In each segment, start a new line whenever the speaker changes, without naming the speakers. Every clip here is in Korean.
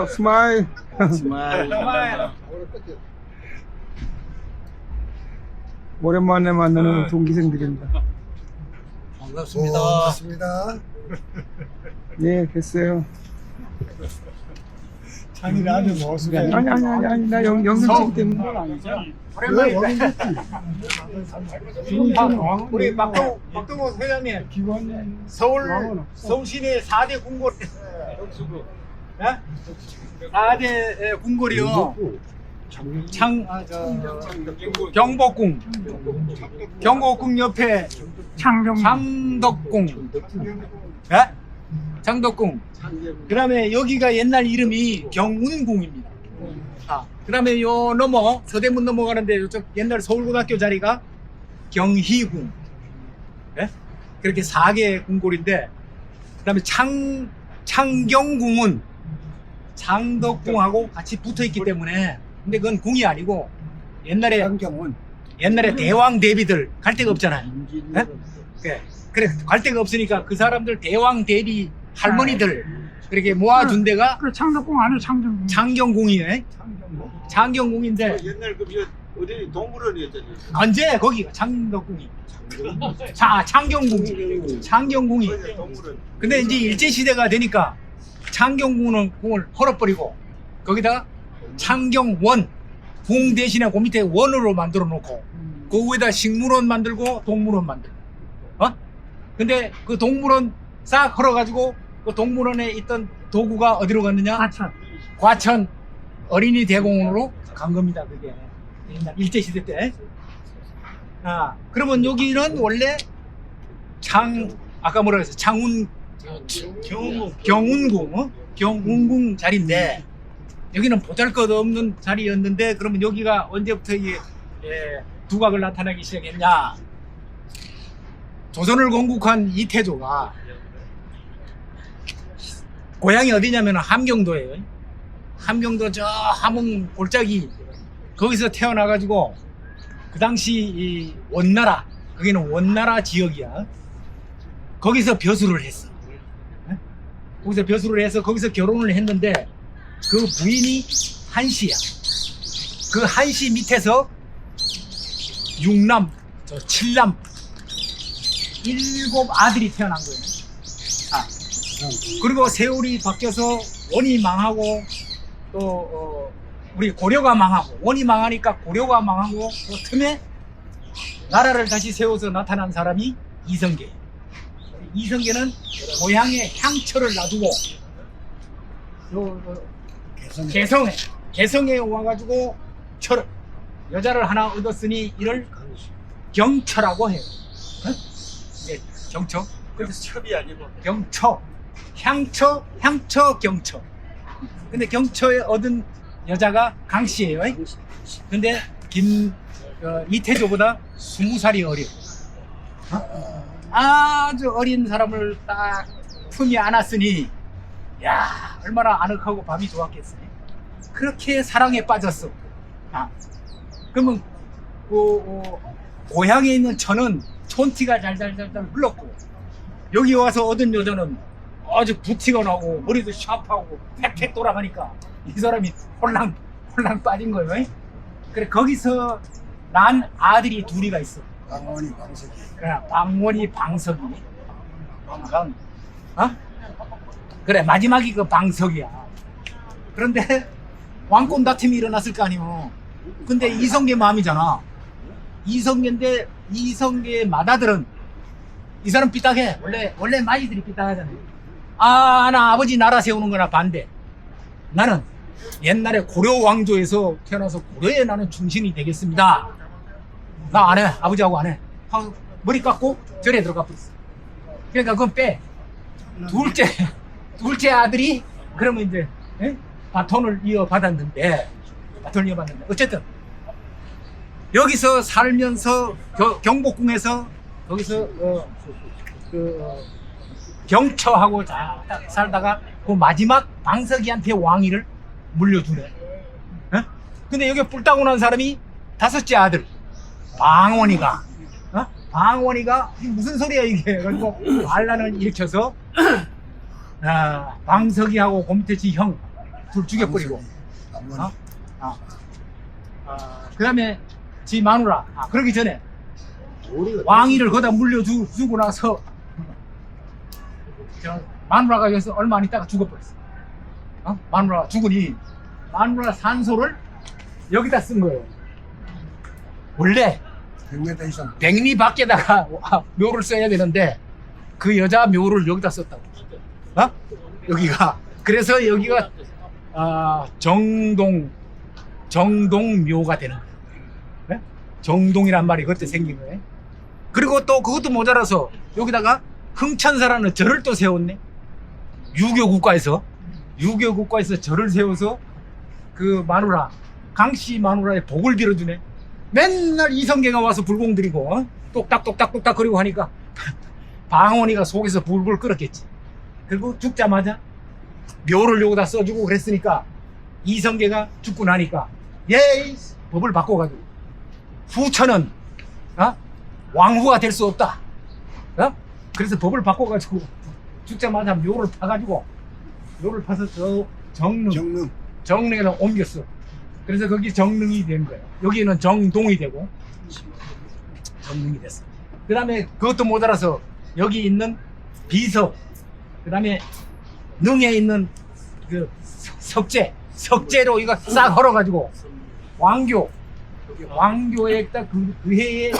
스마일.
스마일.
오랜만에 만나는 동기생들입니다.
반갑습니다.
반갑습니다.
예, 됐어요.
창이 아주 멋있게.
아니, 나 영상 찍기 때문에.
우리 박동호 회장님, 서울 시내 4대 궁궐, 4대 궁궐이요. 경복궁 옆에 창덕궁, 예? 창덕궁. 그다음에 여기가 옛날 이름이 경운궁입니다. 그다음에 요 넘어 서대문 넘어가는데 요쪽 옛날 서울고등학교 자리가 경희궁. 예? 그렇게 4개 궁궐인데, 그다음에 창경궁은 창덕궁하고 같이 붙어 있기 때문에, 근데 그건 궁이 아니고 옛날에 대왕 대비들 갈 데가 없잖아요. 예? 그래 갈 데가 없으니까 그 사람들 대왕 대비 할머니들 그렇게 모아준 데가
그 창덕궁 안에 창경궁.
창경궁이네. 창경궁인데
옛날 그 어디 동물원이었잖아요.
언제 거기가 창덕궁이. 창경궁이. 근데 이제 일제 시대가 되니까 창경궁을 헐어버리고 거기다가 창경원 궁 대신에 그 밑에 원으로 만들어 놓고 그 위에다 식물원 만들고 동물원 만들고. 근데 그 동물원 싹 헐어가지고 그 동물원에 있던 도구가 어디로 갔느냐? 과천 어린이 대공원으로 간 겁니다. 그게 옛날 일제 시대 때. 그러면 여기는 원래 아까 뭐라 그랬어? 경운궁 자리인데 여기는 보잘것없는 자리였는데, 그러면 여기가 언제부터 이게 두각을 나타나기 시작했냐? 조선을 건국한 이태조가 고향이 어디냐면 함경도예요. 함경도 저 함흥 골짜기 거기서 태어나가지고 그 당시 이 원나라, 거기는 원나라 지역이야. 거기서 벼슬을 했어. 거기서 벼슬을 해서 거기서 결혼을 했는데 그 부인이 한씨야. 그 한씨 밑에서 6남, 7남 7아들이 태어난 거예요. 그리고 세월이 바뀌어서 원이 망하고 또 우리 고려가 망하고, 원이 망하니까 고려가 망하고, 그 틈에 나라를 다시 세워서 나타난 사람이 이성계예요. 이성계는 고향에 향처를 놔두고 개성에 와가지고 여자를 하나 얻었으니 이를 경처라고 해요. 네, 경처.
그래서 첩이 아니고
경처, 향처, 경처. 근데 경처에 얻은 여자가 강씨예요. 근데 이태조보다 20살이 어려. 아주 어린 사람을 딱 품이 안았으니, 야, 얼마나 아늑하고 밤이 좋았겠어요. 그렇게 사랑에 빠졌어. 그러면 고향에 있는 천은 촌티가 잘잘잘 흘렀고, 여기 와서 얻은 여자는 아주 부티가 나고 머리도 샤프하고 팩팩 돌아가니까 이 사람이 홀랑 빠진 거예요. 그래 거기서 난 아들이 둘이가 있어.
방언이 방석이.
방원이 방석이. 그래 마지막이 그 방석이야. 그런데 왕권 다툼이 일어났을 거 아니오. 근데 이성계 마음이잖아. 이성계인데 이성계의 맏아들은, 이 사람 삐딱해. 원래 마이들이 삐딱하잖아요. 나 아버지 나라 세우는 거나 반대. 나는 옛날에 고려 왕조에서 태어나서 고려에 나는 충신이 되겠습니다. 나 안 해. 아버지하고 안 해. 하고 머리 깎고 절에 들어가 버렸어. 그러니까 그건 빼. 둘째 아들이 그러면 이제 바톤을 이어받았는데 어쨌든 여기서 살면서 경복궁에서 거기서 경처하고 딱 살다가 그 마지막 방석이한테 왕위를 물려주네. 근데 여기 뿔 따고 난 사람이 5째 아들 방원이가 무슨 소리야 이게. 그리고 반란을 일으켜서 방석이하고 그 밑에 지 형 둘 죽여버리고
방석이,
그 다음에 지 마누라 그러기 전에 왕위를 거기다 물려주고 나서 마누라가 여기서 얼마 안 있다가 죽어버렸어. 마누라가 죽으니 마누라 산소를 여기다 쓴 거예요. 원래
100m 이상.
백리 밖에다가 묘를 써야 되는데 그 여자 묘를 여기다 썼다고. 여기가 그래서 여기가 정동묘가 되는 거예요. 네? 정동이란 말이 그때 생긴 거예요. 그리고 또 그것도 모자라서 여기다가 흥천사라는 절을 또 세웠네. 유교 국가에서 절을 세워서 그 마누라 강씨 마누라의 복을 빌어주네. 맨날 이성계가 와서 불공 드리고 똑딱똑딱똑딱 거리고 하니까 방언이가 속에서 불불 끓었겠지. 그리고 죽자마자 묘를 여기다 써주고 그랬으니까 이성계가 죽고 나니까 법을 바꿔가지고 후처는 왕후가 될 수 없다. 그래서 법을 바꿔가지고 죽자마자 묘를 파가지고 묘를 파서 저 정릉에서 옮겼어. 그래서 거기 정릉이 된 거예요. 여기는 정동이 되고 정릉이 됐어. 그 다음에 그것도 모자라서 여기 있는 비석, 그 다음에 능에 있는 그 석재로 이거 싹 헐어가지고 왕교에 딱 그 해에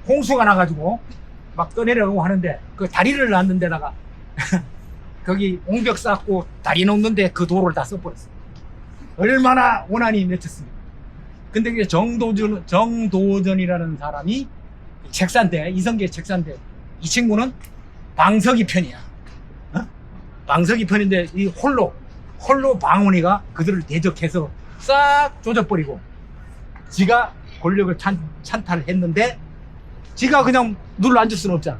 홍수가 나가지고 막 떠내려가고 하는데 그 다리를 놨는 데다가 거기 옹벽 쌓고 다리 놓는데 그 도를 다 써버렸어. 얼마나 원한이 맺혔습니까? 근데 그게 정도전이라는 사람이 책산대, 이성계 책산대. 이 친구는 방석이 편이야. 방석이 편인데 이 홀로 방언이가 그들을 대적해서 싹 조져버리고 지가 권력을 찬탈했는데 지가 그냥 눌러 앉을 수는 없잖아.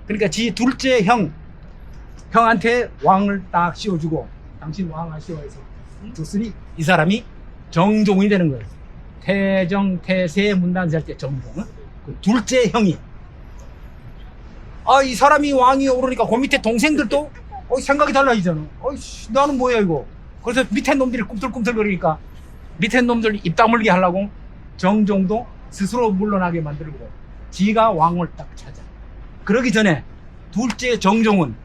그러니까 지 둘째 형한테 왕을 딱 씌워주고 당신 왕을 씌워서 줬으니 이 사람이 정종이 되는 거예요. 태정, 태세, 문단세 때 정종. 그 둘째 형이. 이 사람이 왕이 오르니까 그 밑에 동생들도 생각이 달라지잖아. 나는 뭐야 이거. 그래서 밑에 놈들이 꿈틀꿈틀거리니까 밑에 놈들 입 다물게 하려고 정종도 스스로 물러나게 만들고 지가 왕을 딱 찾아. 그러기 전에 둘째 정종은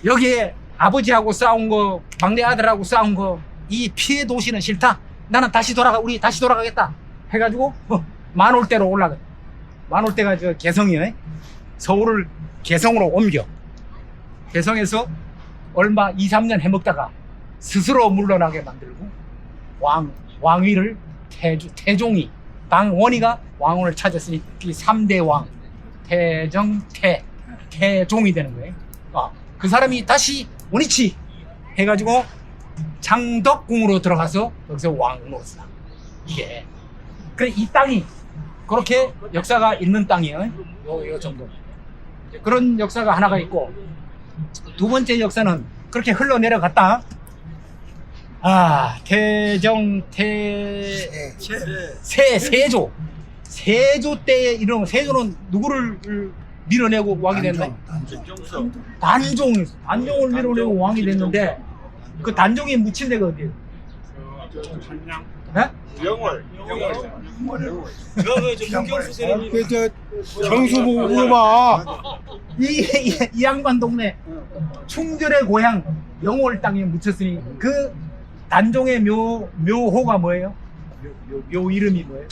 여기에 아버지하고 싸운 거, 막내 아들하고 싸운 거, 이 피해 도시는 싫다. 나는 우리 다시 돌아가겠다. 해가지고 만올대로 올라가. 만올대가 저 개성이에요. 서울을 개성으로 옮겨. 개성에서 얼마 2, 3년 해먹다가 스스로 물러나게 만들고 왕위를 태종이 원이가 왕을 찾았으니 이 3대 왕 태정, 태종이 되는 거예요. 그 사람이 다시 원위치 해가지고 창덕궁으로 들어가서 여기서 왕으로서 이게 그래 이 땅이 그렇게 역사가 있는 땅이에요. 요 정도 그런 역사가 하나가 있고 두 번째 역사는 그렇게 흘러내려갔다. 태정, 세조 때에 이런 세조는 누구를 밀어내고 왕이 됐나? 단종을 밀어내고 왕이 됐는데 그 단종이 묻힌 데가 어디예요?
영월.
경수 보고 물어봐.
이 양반 동네 충절의 고향 영월 땅에 묻혔으니 그 단종의 묘호가 뭐예요? 묘 이름이 뭐예요?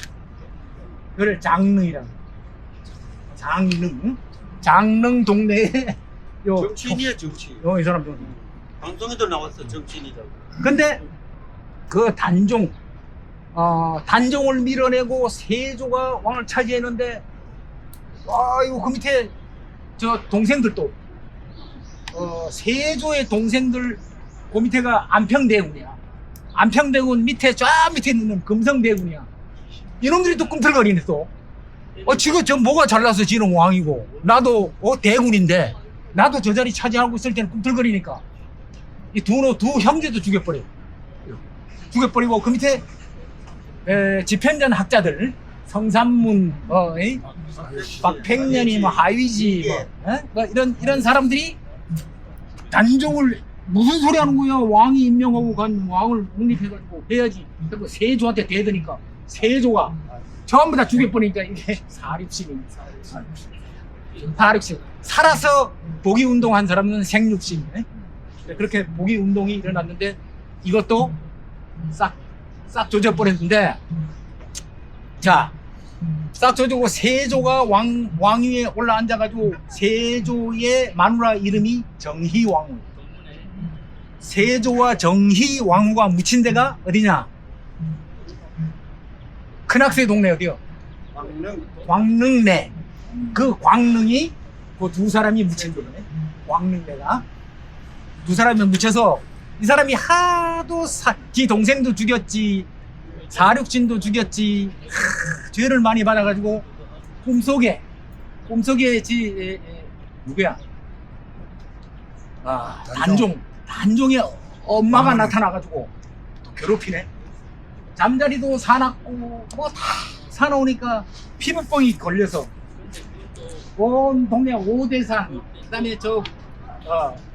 그걸 장릉이라고. 장릉 동네에
정치인이야 정치.
이 사람 정치.
방송에도 나왔어 정치인이라고.
근데 그 단종을 밀어내고 세조가 왕을 차지했는데 이거 그 밑에 저 동생들도 세조의 동생들 그 밑에가 안평대군이야. 안평대군 밑에 저 밑에 있는 금성대군이야. 이놈들이 또 꿈틀거리네 또. 지금 저 뭐가 잘나서 지는 왕이고 나도 대군인데 나도 저 자리 차지하고 있을 때는 꿈틀거리니까 이 두 형제도 죽여버리고 그 밑에 집현전 학자들 성삼문 박팽년이 하위지 이런 사람들이 단종을 무슨 소리 하는 거야? 왕이 임명하고 간 왕을 독립해가지고 해야지. 그리고 세조한테 대드니까 세조가 전부 다 죽여버리니까 이게 사립심입니다. 사립심. 살아서 복위 운동한 사람은 생육심이네. 그렇게 복위 운동이 일어났는데 이것도 싹 조져버렸는데, 자, 싹 조지고 세조가 왕위에 올라앉아가지고 세조의 마누라 이름이 정희왕후. 세조와 정희왕후가 묻힌 데가 어디냐? 큰학세 동네 어디요? 광릉내. 그 광릉이 그 두 사람이 묻힌 거네. 광릉내가 두 사람이 묻혀서 이 사람이 하도 지 동생도 죽였지, 사륙진도 죽였지, 죄를 많이 받아가지고 꿈속에 누구야? 단종의 엄마가 나타나가지고 또 괴롭히네. 잠자리도 사놨고 뭐 다 사놓으니까 피부병이 걸려서 온 동네 오대산, 그다음에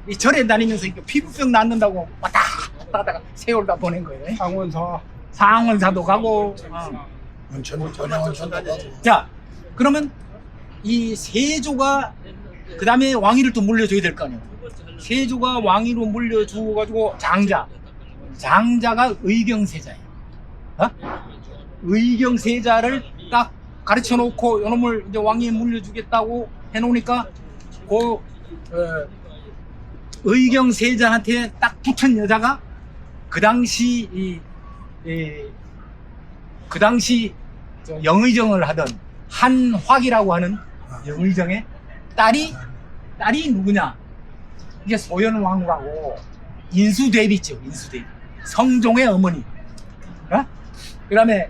이 절에 다니면서 이렇게 피부병 낫는다고 왔다 갔다 하다가 세월 다 보낸 거예요. 상원사도 가고.
원천도 가고.
자, 그러면 이 세조가 그 다음에 왕위를 또 물려줘야 될 거 아니에요. 세조가 왕위로 물려주어가지고 장자가 의경세자예요. 의경세자를 딱 가르쳐 놓고 요놈을 이제 왕위에 물려주겠다고 해놓으니까 의경세자한테 딱 붙은 여자가 그 당시 영의정을 하던 한화기라고 하는 영의정의 딸이 누구냐? 이게 소현왕후라고 인수대비 있죠. 인수대비. 성종의 어머니. 그 다음에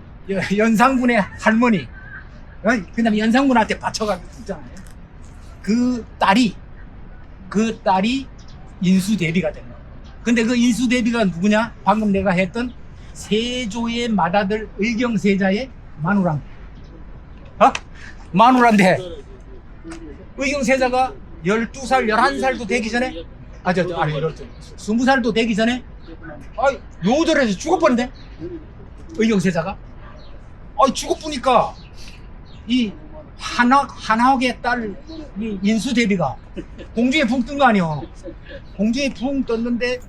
연상군의 할머니. 그 다음에 연상군한테 바쳐가지고 죽잖아요. 그 딸이 인수대비가 된 거예요. 근데 그 인수대비가 누구냐? 방금 내가 했던 세조의 맏아들 의경세자의 마누라. 마누라인데 의경세자가 12살, 11살도 되기 전에 20살도 되기 전에 요절에서 죽어버린대. 의경세자가 죽어보니까 이 한학의 딸 이 인수대비가 공중에 붕 뜬 거 아니야. 공중에 붕 떴는데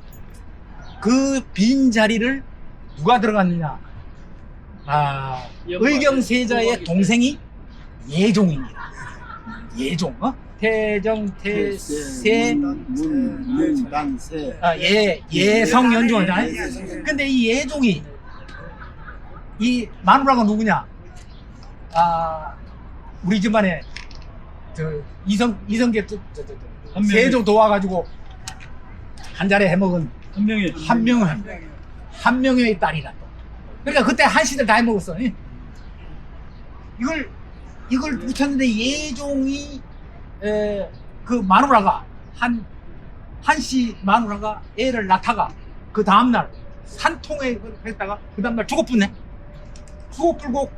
그 빈 자리를 누가 들어갔느냐? 의경세자의 동생이 예종입니다. 예종, 태정, 태세, 예성 연종이잖아요. 근데 이 예종이 이 마누라가 누구냐? 우리 집안에 이성계 세조 도와가지고 한 자리 해먹은 한 명의 딸이라. 그러니까 그때 한씨들 다 해먹었어. 이걸 붙였는데 예종이 그 마누라가 한씨 마누라가 애를 낳다가 그 다음날 산통에 했다가 그 다음날 죽어버렸네. 죽어버리고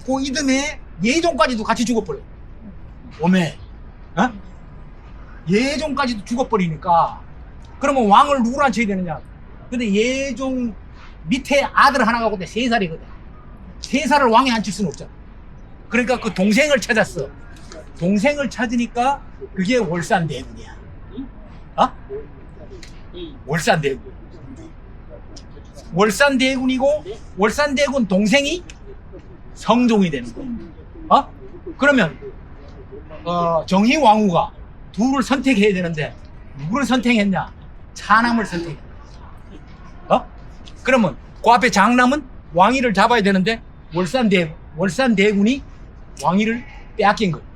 그 이듬해 예종까지도 같이 죽어버려. 오메, 예종까지도 죽어버리니까 그러면 왕을 누구로 앉혀야 되느냐? 근데 예종 밑에 아들 하나가 근데 3살이거든. 3살을 왕에 앉힐 수는 없잖아. 그러니까 그 동생을 찾았어. 동생을 찾으니까 그게 월산대군이야. 월산대군. 월산대군이고 월산대군 동생이 성종이 되는 거야. 그러면 정희왕후가 둘을 선택해야 되는데 누구를 선택했냐? 차남을 선택했냐? 그러면 그 앞에 장남은 왕위를 잡아야 되는데 월산대군이 왕위를 빼앗긴 거예요.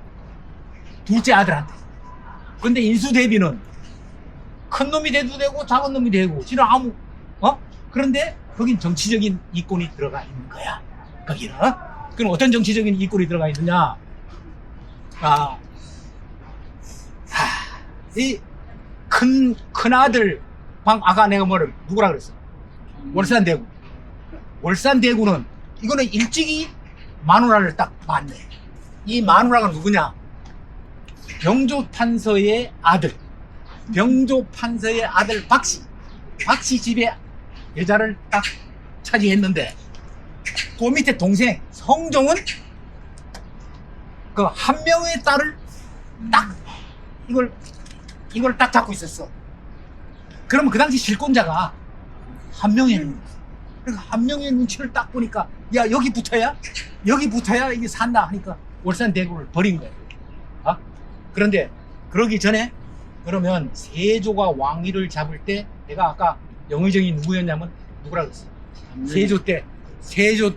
둘째 아들한테. 근데 인수대비는 큰 놈이 돼도 되고 작은 놈이 되고 지는 그런데 거긴 정치적인 이권이 들어가 있는 거야. 거기는. 그럼 어떤 정치적인 이권이 들어가 있느냐? 이 큰 아들 아까 내가 누구라 그랬어? 월산대군. 월산대군은 이거는 일찍이 마누라를 딱 봤네. 이 마누라가 누구냐? 병조탄서의 아들. 병조 판서의 아들 박씨 집에 여자를 딱 차지했는데 그 밑에 동생 성종은 그 한 명의 딸을 딱 이걸 딱 잡고 있었어. 그러면 그 당시 실권자가 한 명이었는 거야. 그러니까 한 명의 눈치를 딱 보니까 야 여기 붙어야 이게 산다 하니까 월산대군을 버린 거야. 어? 그런데 그러기 전에 그러면 세조가 왕위를 잡을 때 내가 아까 영의정이 누구였냐면 누구라 그랬어? 세조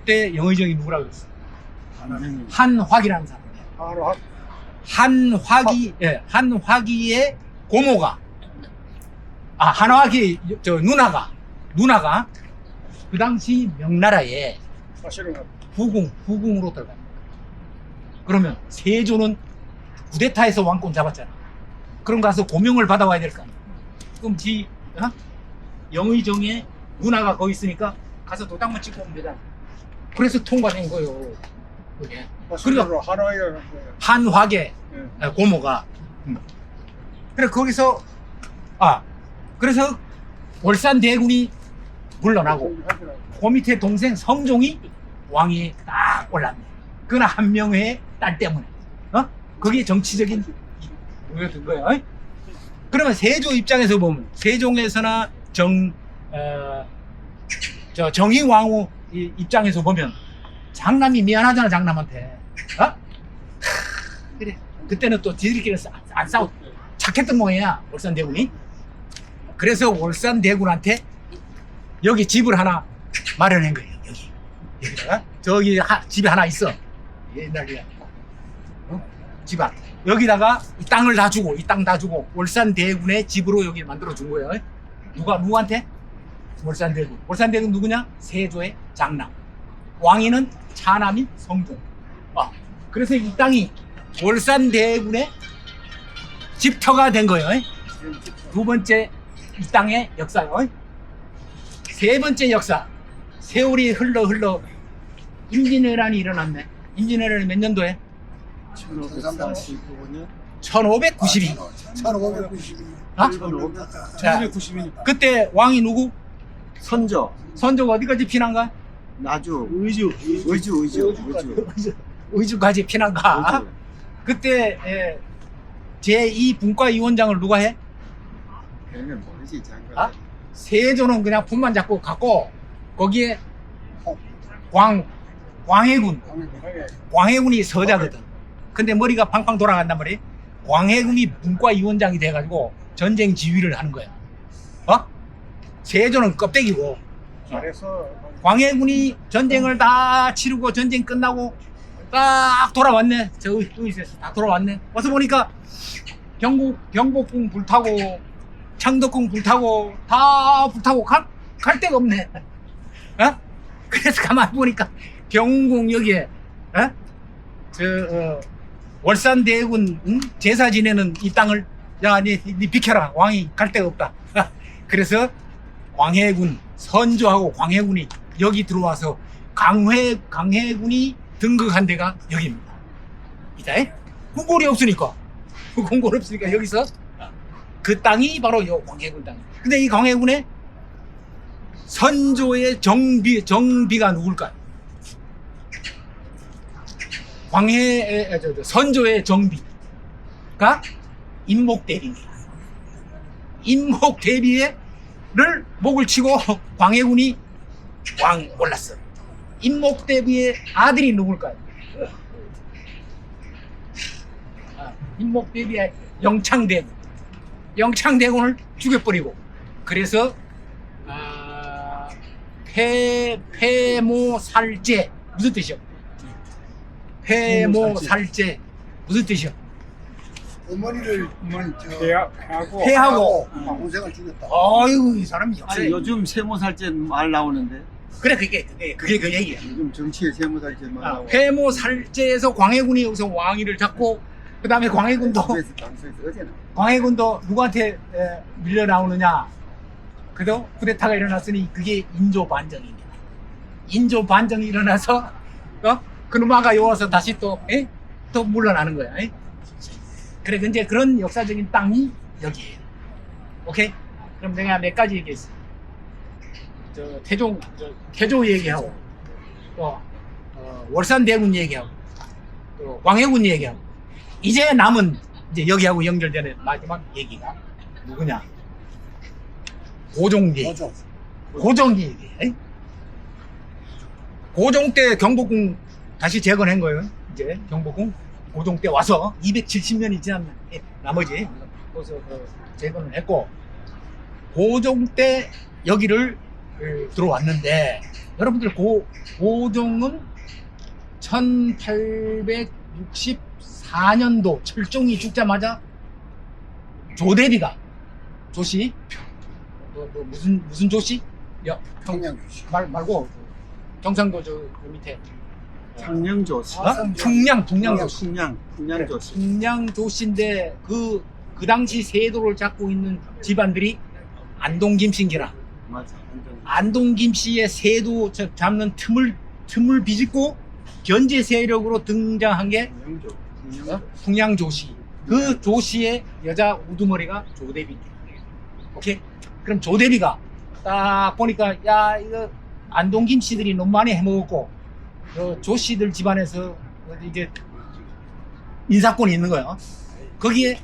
때 영의정이 누구라 그랬어? 한화기라는 사람이야.
바로
한화기의 고모가 한화기 저 누나가 그 당시 명나라에
사실은
후궁으로 들어가. 그러면 세조는 쿠데타에서 왕권 잡았잖아. 그럼 가서 고명을 받아와야 될 거 아니야. 그럼 영의정의 누나가 거기 있으니까 가서 도장만 찍고 오면 되잖아. 그래서 통과된 거예요. 그게.
그리고 하나의
한화계 고모가. 그래 거기서 그래서 월산대군이 물러나고 그 밑에 동생 성종이 왕위에 딱 올랐네. 그나 한 명의 딸 때문에. 그게 정치적인 이유가 된 거야. 그러면 세조 입장에서 보면 세종에서나 정의왕후 입장에서 보면 장남이 미안하잖아. 장남한테. 그래 그때는 또 지들끼리 안 싸우 착했던 모양이야 월산대군이. 그래서 월산대군한테 여기 집을 하나 마련한 거예요. 여기다가 저기 집이 하나 있어. 옛날에 집 앞. 여기다가 이 땅을 다 주고 월산대군의 집으로 여기 만들어 준 거예요. 누구한테? 월산대군 누구냐? 세조의 장남. 왕위는 차남인 성종. 그래서 이 땅이 월산대군의 집터가 된 거예요. 두 번째 이 땅의 역사요. 세 번째 역사. 세월이 흘러 임진왜란이 일어났네. 임진왜란이 몇 년도에?
1545년
1592.
1592.
그때 왕이 누구?
선조가
어디까지 피난가?
나주
의주.
의주까지 피난가? 그때 제2분과위원장을 누가 해?
그러면 모르지 장관.
세조는 그냥 품만 잡고 갔고 거기에 광해군이 서자거든. 근데 머리가 팡팡 돌아간단 말이야. 광해군이 분과위원장이 돼가지고 전쟁 지휘를 하는 거야. 세조는 껍데기고.
잘해서
광해군이 전쟁을 다 치르고 전쟁 끝나고 딱 돌아왔네. 저 의세에서 다 돌아왔네. 와서 보니까 경복궁 불타고 창덕궁 불타고 다 불타고 갈 데가 없네. 그래서 가만히 보니까 경궁 여기에 월산대군 제사 지내는 이 땅을 니 비켜라. 왕이 갈 데가 없다. 그래서 광해군 선조하고 광해군이 여기 들어와서 광해군이 등극한 데가 여기입니다. 이제 궁궐이 없으니까 여기서 그 땅이 바로 요 광해군 땅. 근데 이 광해군의 선조의 정비가 누굴까요? 선조의 정비가 임목대비입니다. 임목대비를 목을 치고 광해군이 왕 올랐어요. 임목대비의 아들이 누굴까요? 임목대비의 영창대군을 죽여버리고 무슨 뜻이요? 폐모살제 무슨 뜻이요?
어머니를
폐하고
동생을 죽였다.
아이고 이 사람 역사에
요즘 세모살제 말 나오는데
그래 그게 그 얘기야.
요즘 정치에 세모살제 말 나오고
폐모살제에서 광해군이 여기서 왕위를 잡고 그 다음에 광해군도 누구한테 밀려 나오느냐? 그래도 쿠데타가 일어났으니 그게 인조 반정입니다. 인조 반정이 일어나서 그놈아가 요와서 다시 또 물러나는 거야. 그래 이제 그런 역사적인 땅이 여기에요. 오케이? 그럼 내가 몇 가지 얘기했어. 태조 얘기하고, 또, 월산대군 얘기하고, 또, 광해군 얘기하고, 이제 남은, 이제 여기하고 연결되는 마지막 얘기가 누구냐? 고종 얘기. 고종 얘기. 고종 때 경복궁 다시 재건한 거예요. 이제 경복궁 고종 때 와서 270년이 지나면 나머지 거기서 재건을 했고, 고종 때 여기를 들어왔는데, 여러분들 고종은 1864년도 철종이 죽자마자 조대비가 조씨 무슨 조씨?
평양주시.
말고 경상도 그 밑에
청량조씨.
풍량
풍량조씨.
풍량조씨인데 그 당시 세도를 잡고 있는 집안들이 안동김씨인기라.
맞아.
안동김씨의 세도 잡는 틈을 비집고 견제 세력으로 등장한 게 풍량조씨. 그 조씨의 여자 우두머리가 조대비. 오케이? 그럼 조대비가 딱 보니까, 야, 이거 안동김씨들이 너무 많이 해먹었고, 조씨들 집안에서 이제 인사권이 있는 거예요. 거기에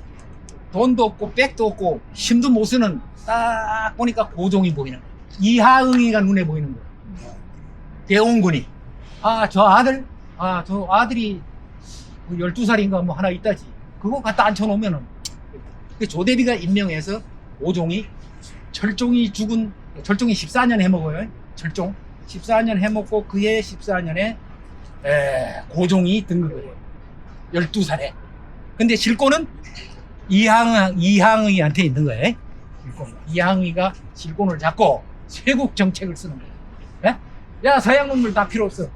돈도 없고 백도 없고 힘도 못 쓰는, 딱 보니까 고종이 보이는 거예요. 이하응이가 눈에 보이는 거예요. 대원군이, 저 아들이 12살인가 뭐 하나 있다지. 그거 갖다 앉혀놓으면은, 조대비가 임명해서 고종이 철종이 14년 해먹어요. 철종 14년 해먹고 그해 14년에 고종이 등극을 해요. 12살에. 근데 실권은 이항의한테 있는 거예요. 이항의가 실권을 잡고 쇄국 정책을 쓰는 거예요. 야, 서양 놈들 다 필요 없어.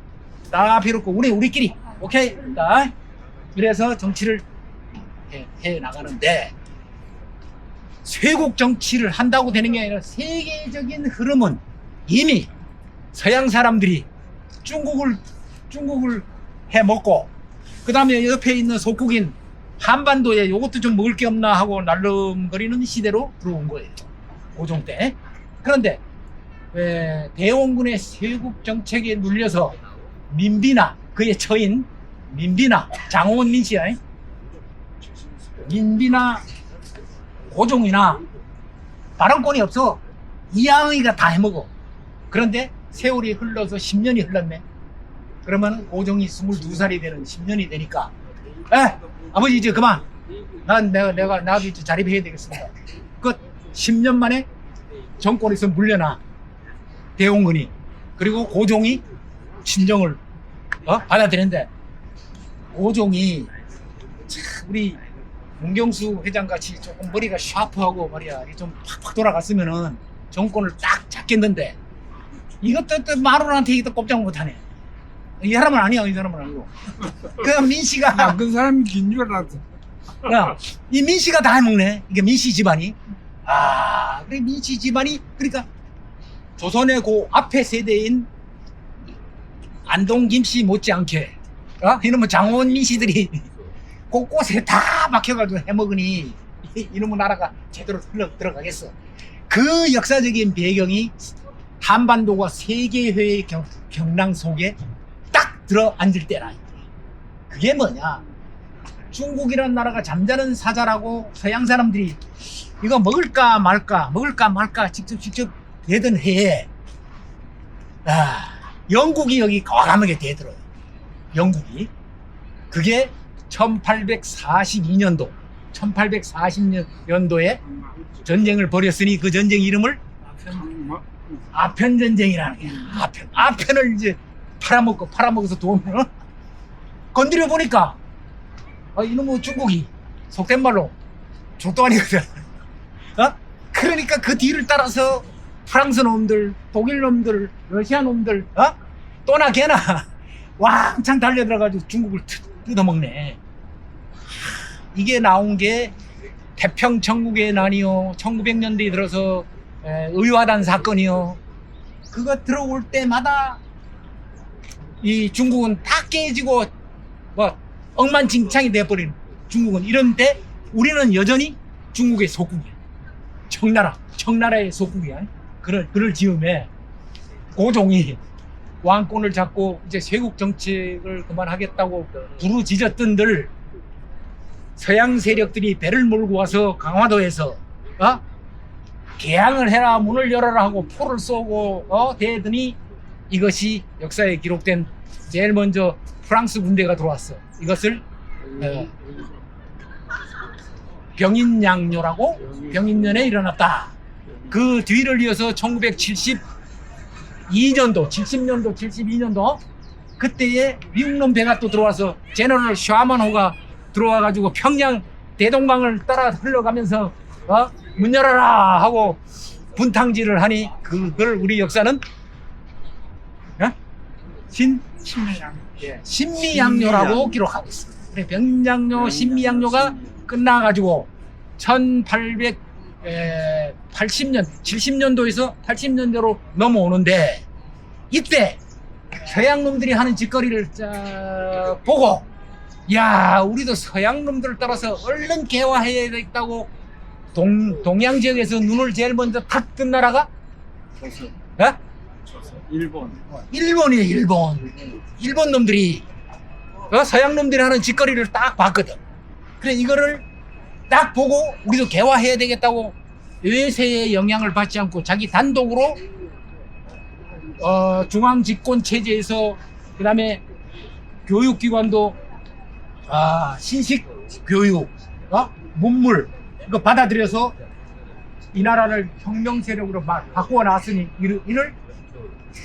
다 필요 없고 우리끼리 오케이. 그래서 정치를 해 나가는데, 쇄국 정치를 한다고 되는 게 아니라 세계적인 흐름은 이미 서양 사람들이 중국을 해먹고, 그 다음에 옆에 있는 속국인 한반도에 요것도 좀 먹을 게 없나 하고 날름거리는 시대로 들어온 거예요. 고종 때. 그런데 대원군의 쇄국 정책에 눌려서 민비나 그의 처인 민비나 장원 민씨야. 민비나 고종이나 발언권이 없어. 이항의가 다 해먹어. 그런데 세월이 흘러서 10년이 흘렀네. 그러면 고종이 22살이 되는 10년이 되니까, 아버지 이제 그만. 나도 이제 자립해야 되겠습니다. 그 10년 만에 정권에서 물려나 대원군이. 그리고 고종이 친정을 받아들였는데, 고종이 우리 문경수 회장 같이 조금 머리가 샤프하고 말이야, 좀 팍팍 돌아갔으면은 정권을 딱 잡겠는데, 이것도 또 마누라한테 이것도 꼼짝 못하네. 이 사람은 아니야, 이 사람은 아니고. 그 민씨가
그 사람이 긴 줄 알았어.
이 민씨가 다 해먹네. 이게 민씨 집안이. 그래 민씨 집안이, 그러니까 조선의 그 앞에 세대인 안동 김씨 못지않게 이놈의 장원 민씨들이 곳곳에 다 막혀가지고 해먹으니 이놈의 나라가 제대로 흘러 들어가겠어. 그 역사적인 배경이 한반도가 세계회의 경랑 속에 딱 들어 앉을 때라. 그게 뭐냐? 중국이라는 나라가 잠자는 사자라고 서양 사람들이 이거 먹을까 말까 직접 되던 해에 영국이 여기 과감하게 대들어요. 영국이. 그게 1840년도에 전쟁을 벌였으니 그 전쟁 이름을 아편전쟁이라는 게. 아편을 이제 팔아먹어서 돈 건드려 보니까 이놈의 중국이 속된 말로 족도 아니거든. 그러니까 그 뒤를 따라서 프랑스 놈들, 독일 놈들, 러시아 놈들, 또나 개나 왕창 달려들어가지고 중국을 뜯어먹네. 이게 나온 게 태평천국의 난이요, 1900년대에 들어서 의화단 사건이요. 그거 들어올 때마다 이 중국은 다 깨지고 뭐 엉망진창이 돼버리는 중국은. 이런데 우리는 여전히 중국의 속국이야. 청나라의 속국이야. 그럴 즈음에 고종이 왕권을 잡고 이제 쇄국 정책을 그만하겠다고 부르짖었던들 서양 세력들이 배를 몰고 와서 강화도에서 개항을 해라, 문을 열어라 하고 포를 쏘고 대더니 이것이 역사에 기록된 제일 먼저 프랑스 군대가 들어왔어. 이것을 병인양요라고 병인년에 일어났다. 그 뒤를 이어서 1972년도, 70년도, 72년도 그때에 미국놈 배가 또 들어와서 제너럴 샤먼호가 들어와가지고 평양 대동강을 따라 흘러가면서 문 열어라 하고 분탕질을 하니 그걸 우리 역사는 신미양요라고 기록하고 있습니다. 그래, 병인양요, 신미양요가 끝나가지고 1880년, 70년도에서 80년대로 넘어오는데 이때 서양 놈들이 하는 짓거리를 쫙 보고 야, 우리도 서양 놈들을 따라서 얼른 개화해야 되겠다고 동양 지역에서 눈을 제일 먼저 탁 뜬 나라가
일본.
일본이에요. 일본 놈들이 서양 놈들이 하는 짓거리를 딱 봤거든. 그래 이거를 딱 보고 우리도 개화해야 되겠다고 외세의 영향을 받지 않고 자기 단독으로 중앙 집권 체제에서 그 다음에 교육기관도 신식 교육, 문물 이거 받아들여서 이 나라를 혁명 세력으로 바꾸어 놨으니 이를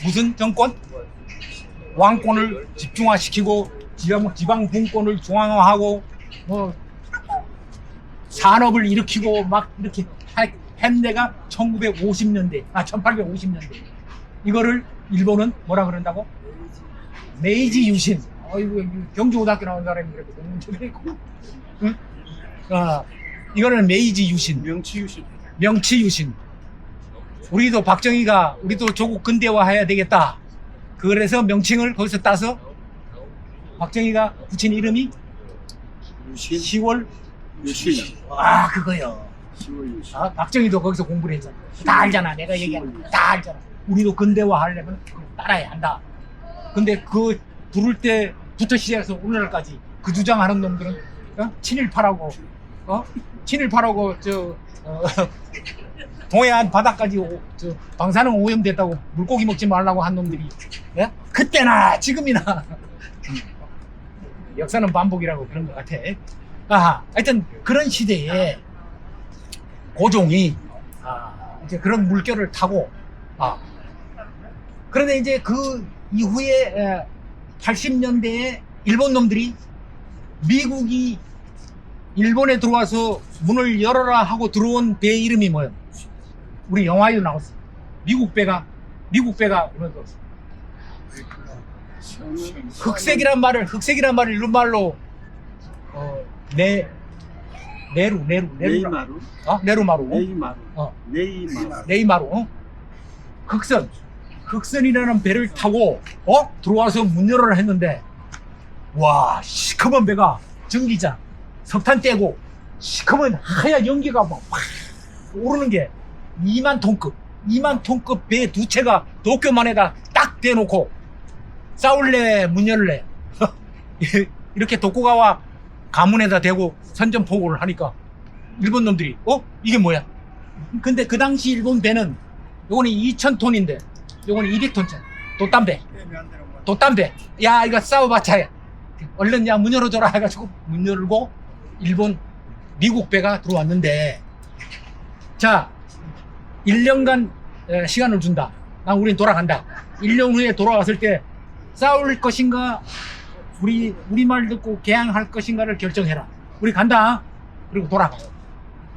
무슨 정권? 왕권을 집중화시키고 지방 분권을 중앙화하고 뭐 산업을 일으키고 막 이렇게 한 데가 1850년대 이거를 일본은 뭐라 그런다고? 메이지 유신. 이거 경주고등학교 나온 사람이 그랬거든. 응? 이거는 메이지 유신. 명치 유신. 우리도 박정희가 우리도 조국 근대화해야 되겠다. 그래서 명칭을 거기서 따서 박정희가 붙인 이름이 10월 유신. 그거요. 박정희도 거기서 공부를 했잖아. 다 알잖아. 내가 얘기하는 거 다 알잖아. 우리도 근대화 하려면 그걸 따라야 한다. 근데 그 부를 때부터 시작해서 오늘날까지 그 주장하는 놈들은 친일파라고 친일파라고 동해안 바다까지 방사능 오염됐다고 물고기 먹지 말라고 한 놈들이 그때나 지금이나 역사는 반복이라고 그런 것 같아. 하여튼 그런 시대에 고종이 이제 그런 물결을 타고 그런데 이제 그 이후에 80년대에 일본 놈들이 미국이 일본에 들어와서 문을 열어라 하고 들어온 배 이름이 뭐예요? 우리 영화에도 나왔어. 미국 배가 들어왔어. 흑색이란 말을 일본 말로
네이마루.
네이마루. 흑선이라는 배를 타고 들어와서 문 열어라 했는데 와, 시커먼 배가 전기장 석탄 떼고 시커먼 하얀 연기가 막 오르는 게 2만 톤급 배 두 채가 도쿄만에다 딱 대놓고 싸울래 문 열래 이렇게 도쿄가와 가문에다 대고 선전포고를 하니까 일본 놈들이 이게 뭐야? 근데 그 당시 일본 배는 요거는 2,000톤인데 요거는 200톤짜리 돛담배. 야, 이거 싸워봤자 얼른 야 문 열어줘라 해가지고 문 열고 미국 배가 들어왔는데 자 1년간 시간을 준다. 우린 돌아간다. 1년 후에 돌아왔을 때 싸울 것인가 우리 말 듣고 개항할 것인가를 결정해라. 우리 간다. 그리고 돌아가요.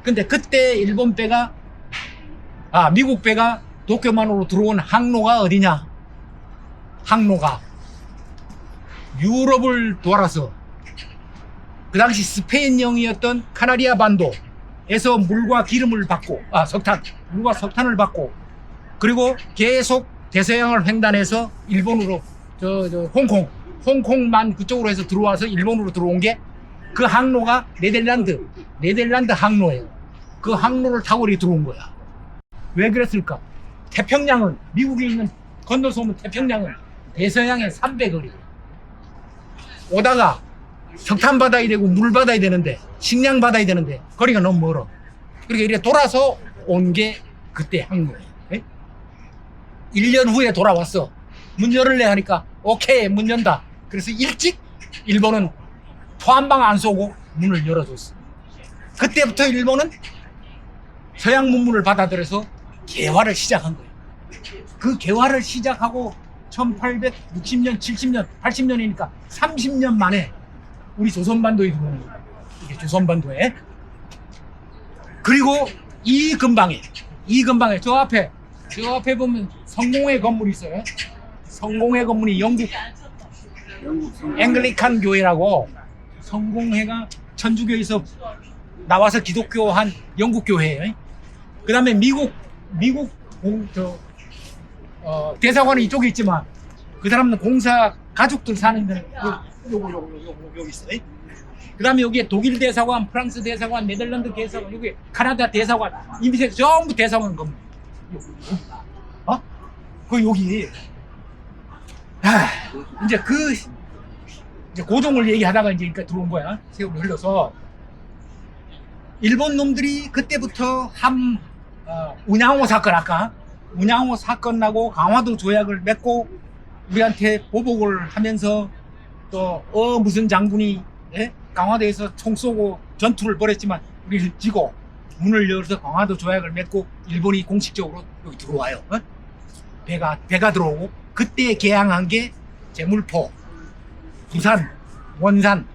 근데 그때 일본 배가 미국 배가 도쿄만으로 들어온 항로가 어디냐? 항로가 유럽을 돌아서 그 당시 스페인령이었던 카나리아 반도에서 물과 기름을 받고 물과 석탄을 받고 그리고 계속 대서양을 횡단해서 일본으로 홍콩만 그쪽으로 해서 들어와서 일본으로 들어온 게 그 항로가 네덜란드 항로예요. 그 항로를 타고 이렇게 들어온 거야. 왜 그랬을까? 태평양은, 미국에 있는 건너서 오면 태평양은 대서양의 300거리. 오다가 석탄 받아야 되고 물 받아야 되는데, 식량 받아야 되는데 거리가 너무 멀어. 그러니까 이렇게 돌아서 온 게 그때 항로예요. 1년 후에 돌아왔어. 문 열을래 하니까 오케이, 문 연다. 그래서 일찍 일본은 포함방 안 쏘고 문을 열어줬어. 그때부터 일본은 서양 문물을 받아들여서 개화를 시작한 거예요. 그 개화를 시작하고 1860년, 70년, 80년이니까 30년 만에 우리 조선반도에 들어오는 거예요. 이게 조선반도에. 그리고 이 근방에 저 앞에 보면 성공회 건물이 있어요. 성공회 건물이 영국 앵글리칸 교회라고, 성공회가 천주교에서 나와서 기독교한 영국 교회예요. 그 다음에 미국 대사관이 이쪽에 있지만 그 사람은 공사 가족들 사는 데는 요거 여기 있어요. 그 다음에 여기에 독일 대사관, 프랑스 대사관, 네덜란드 대사관, 여기 카나다 대사관, 이 밑에 전부 대사관 건물. 여기. 이제 고종을 얘기하다가 이제 들어온 거야. 세월이 흘러서. 일본 놈들이 그때부터 운양호 사건, 아까 운양호 사건 나고 강화도 조약을 맺고 우리한테 보복을 하면서 또 무슨 장군이 강화도에서 총 쏘고 전투를 벌였지만 우리를 지고 문을 열어서 강화도 조약을 맺고 일본이 공식적으로 여기 들어와요. 배가 들어오고 그때 개항한 게 제물포, 부산, 원산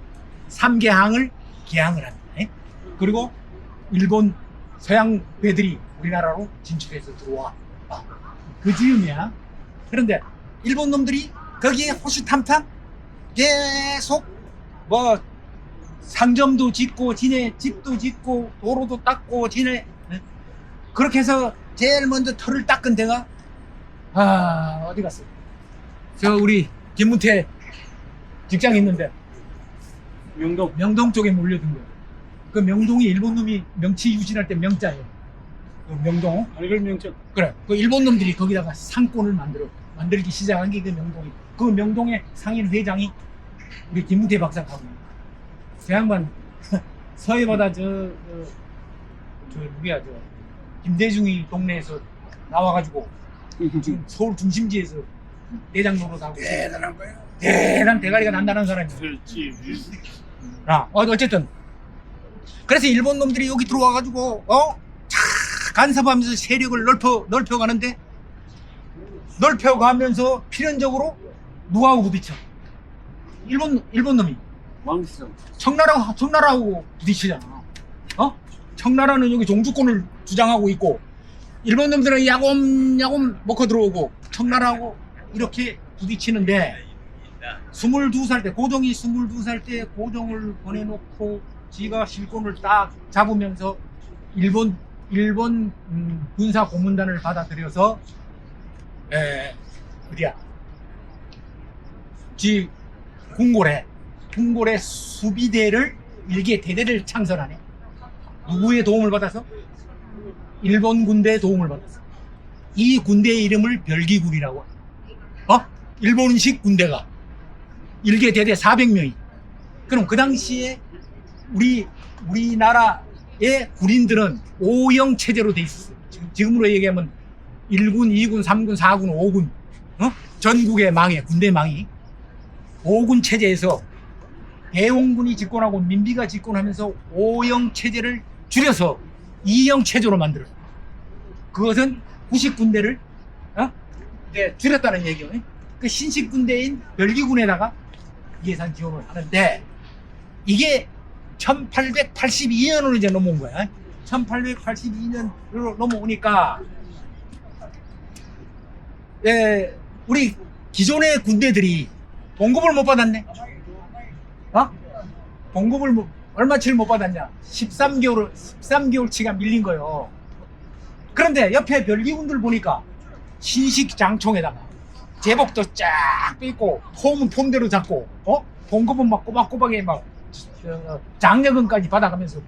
3개 항을 개항을 합니다. 그리고 일본 서양 배들이 우리나라로 진출해서 들어와. 그 즈음이야. 그런데 일본 놈들이 거기에 호시탐탐 계속 상점도 짓고 지네, 집도 짓고 도로도 닦고 지네. 그렇게 해서 제일 먼저 털을 닦은 데가 어디 갔어? 저 우리 김문태 직장 있는데 명동 쪽에 몰려든 거야. 그 명동이 일본 놈이 명치 유신할 때 명자예요. 그 명동.
알걸 명적.
그래. 그 일본 놈들이 거기다가 상권을 만들기 시작한 게 그 명동이. 그 명동의 상인 회장이 우리 김문태 박사하고. 그 양반 서해바다 김대중이 동네에서 나와가지고 지금 서울 중심지에서 내장 노릇하고
대단한 거야.
대단 대가리가 난다는 사람이야.
그렇지.
어쨌든 그래서 일본 놈들이 여기 들어와가지고 간섭하면서 세력을 넓혀가는데, 넓혀가면서 필연적으로 누구하고 부딪혀? 일본 놈이
왕성.
청나라하고 부딪히잖아. 청나라는 여기 종주권을 주장하고 있고 일본 놈들은 야곰야곰 먹고 들어오고 청나라하고 이렇게 부딪히는데, 22살 때 고종이 22살 때 고종을 보내놓고 지가 실권을 딱 잡으면서 일본 군사 고문단을 받아들여서 궁궐에 수비대를 일개 대대를 창설하네. 누구의 도움을 받아서? 일본 군대의 도움을 받았어. 이 군대의 이름을 별기군이라고. 일본식 군대가 일개 대대 400명이. 그럼 그 당시에 우리나라의 군인들은 5형 체제로 돼 있었어요. 지금으로 얘기하면 1군, 2군, 3군, 4군, 5군. 전국의 군대 망이 5군 체제에서 대원군이 집권하고 민비가 집권하면서 5형 체제를 줄여서 2형 체제로 만들어요. 그것은 구식 군대를 줄였다는 얘기예요. 그 신식 군대인 별기군에다가 예산 지원을 하는데, 이게 1882년으로 이제 넘어온 거야. 1882년으로 넘어오니까 우리 기존의 군대들이 봉급을 못 받았네. 봉급을 얼마치를 못 받았냐? 13개월치가 밀린 거예요. 그런데 옆에 별기군들 보니까 신식 장총에다가 제복도 쫙 삐고 폼은 폼대로 잡고 봉급은 막 꼬박꼬박에 막 장려금까지 받아가면서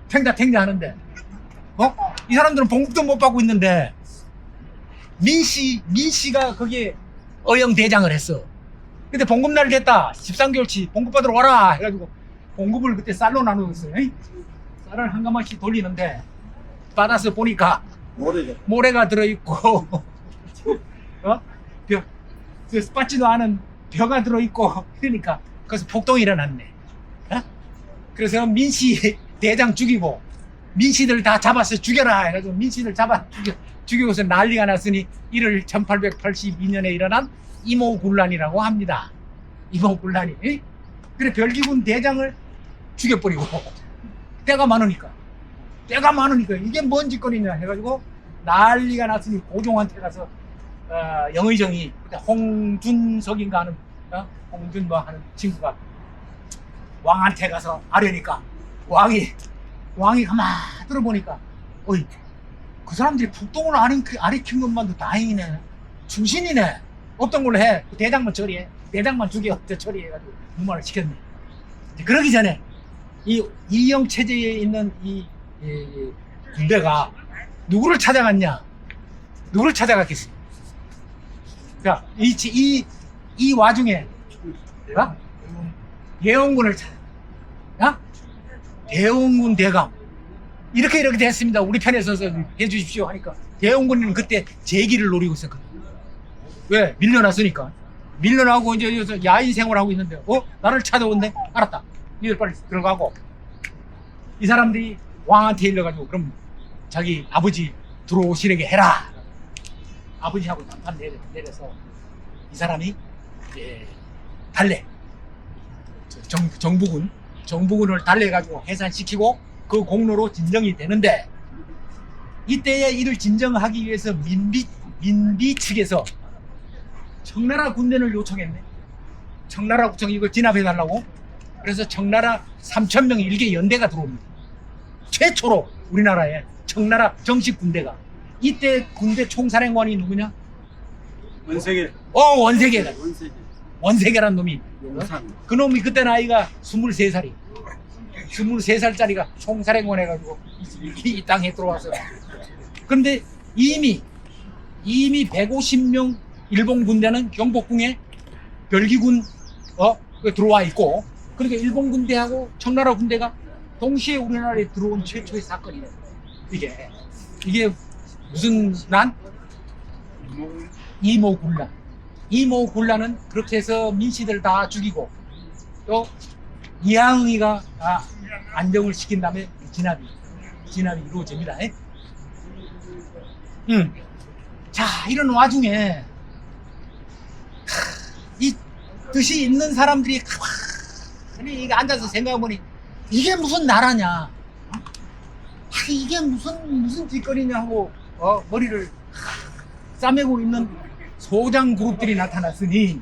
탱자 하는데 이 사람들은 봉급도 못 받고 있는데 민씨가 거기에 어영 대장을 했어. 근데 봉급날 됐다. 13개월치 봉급 받으러 와라 해가지고 봉급을 그때 쌀로 나누었어요. 쌀을 한 가마씩 돌리는데 받아서 보니까 모래가 들어있고 받지도 않은 벼가 들어있고 그러니까 그래서 폭동이 일어났네. 그래서 민씨 대장 죽이고 민씨들 다 잡아서 죽여라 해가지고 민씨들 잡아 죽이고서 난리가 났으니 이를 1882년에 일어난 이모군란이라고 합니다. 이모군란이. 그래 별기군 대장을 죽여버리고 때가 많으니까 이게 뭔 짓거리냐 해가지고 난리가 났으니 고종한테 가서 영의정이 그때 홍준석인가 하는 홍준 뭐 하는 친구가 왕한테 가서 아뢰니까 왕이 가만 들어보니까 어이 그 사람들이 폭동을 아리킨 것만도 다행이네. 충신이네. 없던 걸로 해. 대장만 처리해. 대장만 죽여. 처리해가지고 무마를 시켰네. 그러기 전에 이 이영 체제에 있는 이 군대가 누구를 찾아갔냐? 누구를 찾아갔겠어? 자, 이 와중에 예원군을 찾아. 대원군 대감. 이렇게 됐습니다. 우리 편에 서서 해주십시오 하니까 대원군은 그때 재기를 노리고 있었거든. 왜? 밀려났으니까. 밀려나고 이제 여기서 야인 생활하고 있는데 나를 찾아온대? 알았다. 니들 빨리 들어가고 이 사람들이 왕한테 일러가지고 그럼 자기 아버지 들어오시려게 해라. 아버지하고 단판 내려서 이 사람이 달래. 정부군을 달래가지고 해산시키고 그 공로로 진정이 되는데 이때에 이를 진정하기 위해서 민비 측에서 청나라 군대를 요청했네. 청나라 구청 이걸 진압해달라고. 그래서 청나라 3,000명 일개 연대가 들어옵니다. 최초로 우리나라에 청나라 정식 군대가. 이때 군대 총사령관이 누구냐?
원세계.
원세계란 놈이.
용산.
그 놈이 그때 나이가 23살이. 23살짜리가 총사령관 해가지고 이 땅에 들어와서. 그런데 이미 150명 일본 군대는 경복궁에 별기군 들어와 있고, 그러니까 일본 군대하고 청나라 군대가 동시에 우리나라에 들어온 최초의 사건이에요. 이게 무슨 난? 이모군란. 이모군란은 그렇게 해서 민씨들 다 죽이고 또 이항의가 안정을 시킨 다음에 진압이 이루어집니다. 자, 이런 와중에 이 뜻이 있는 사람들이 가만히 앉아서 생각해보니 이게 무슨 나라냐, 이게 무슨 짓거리냐 하고 머리를 싸매고 있는 소장 그룹들이 나타났으니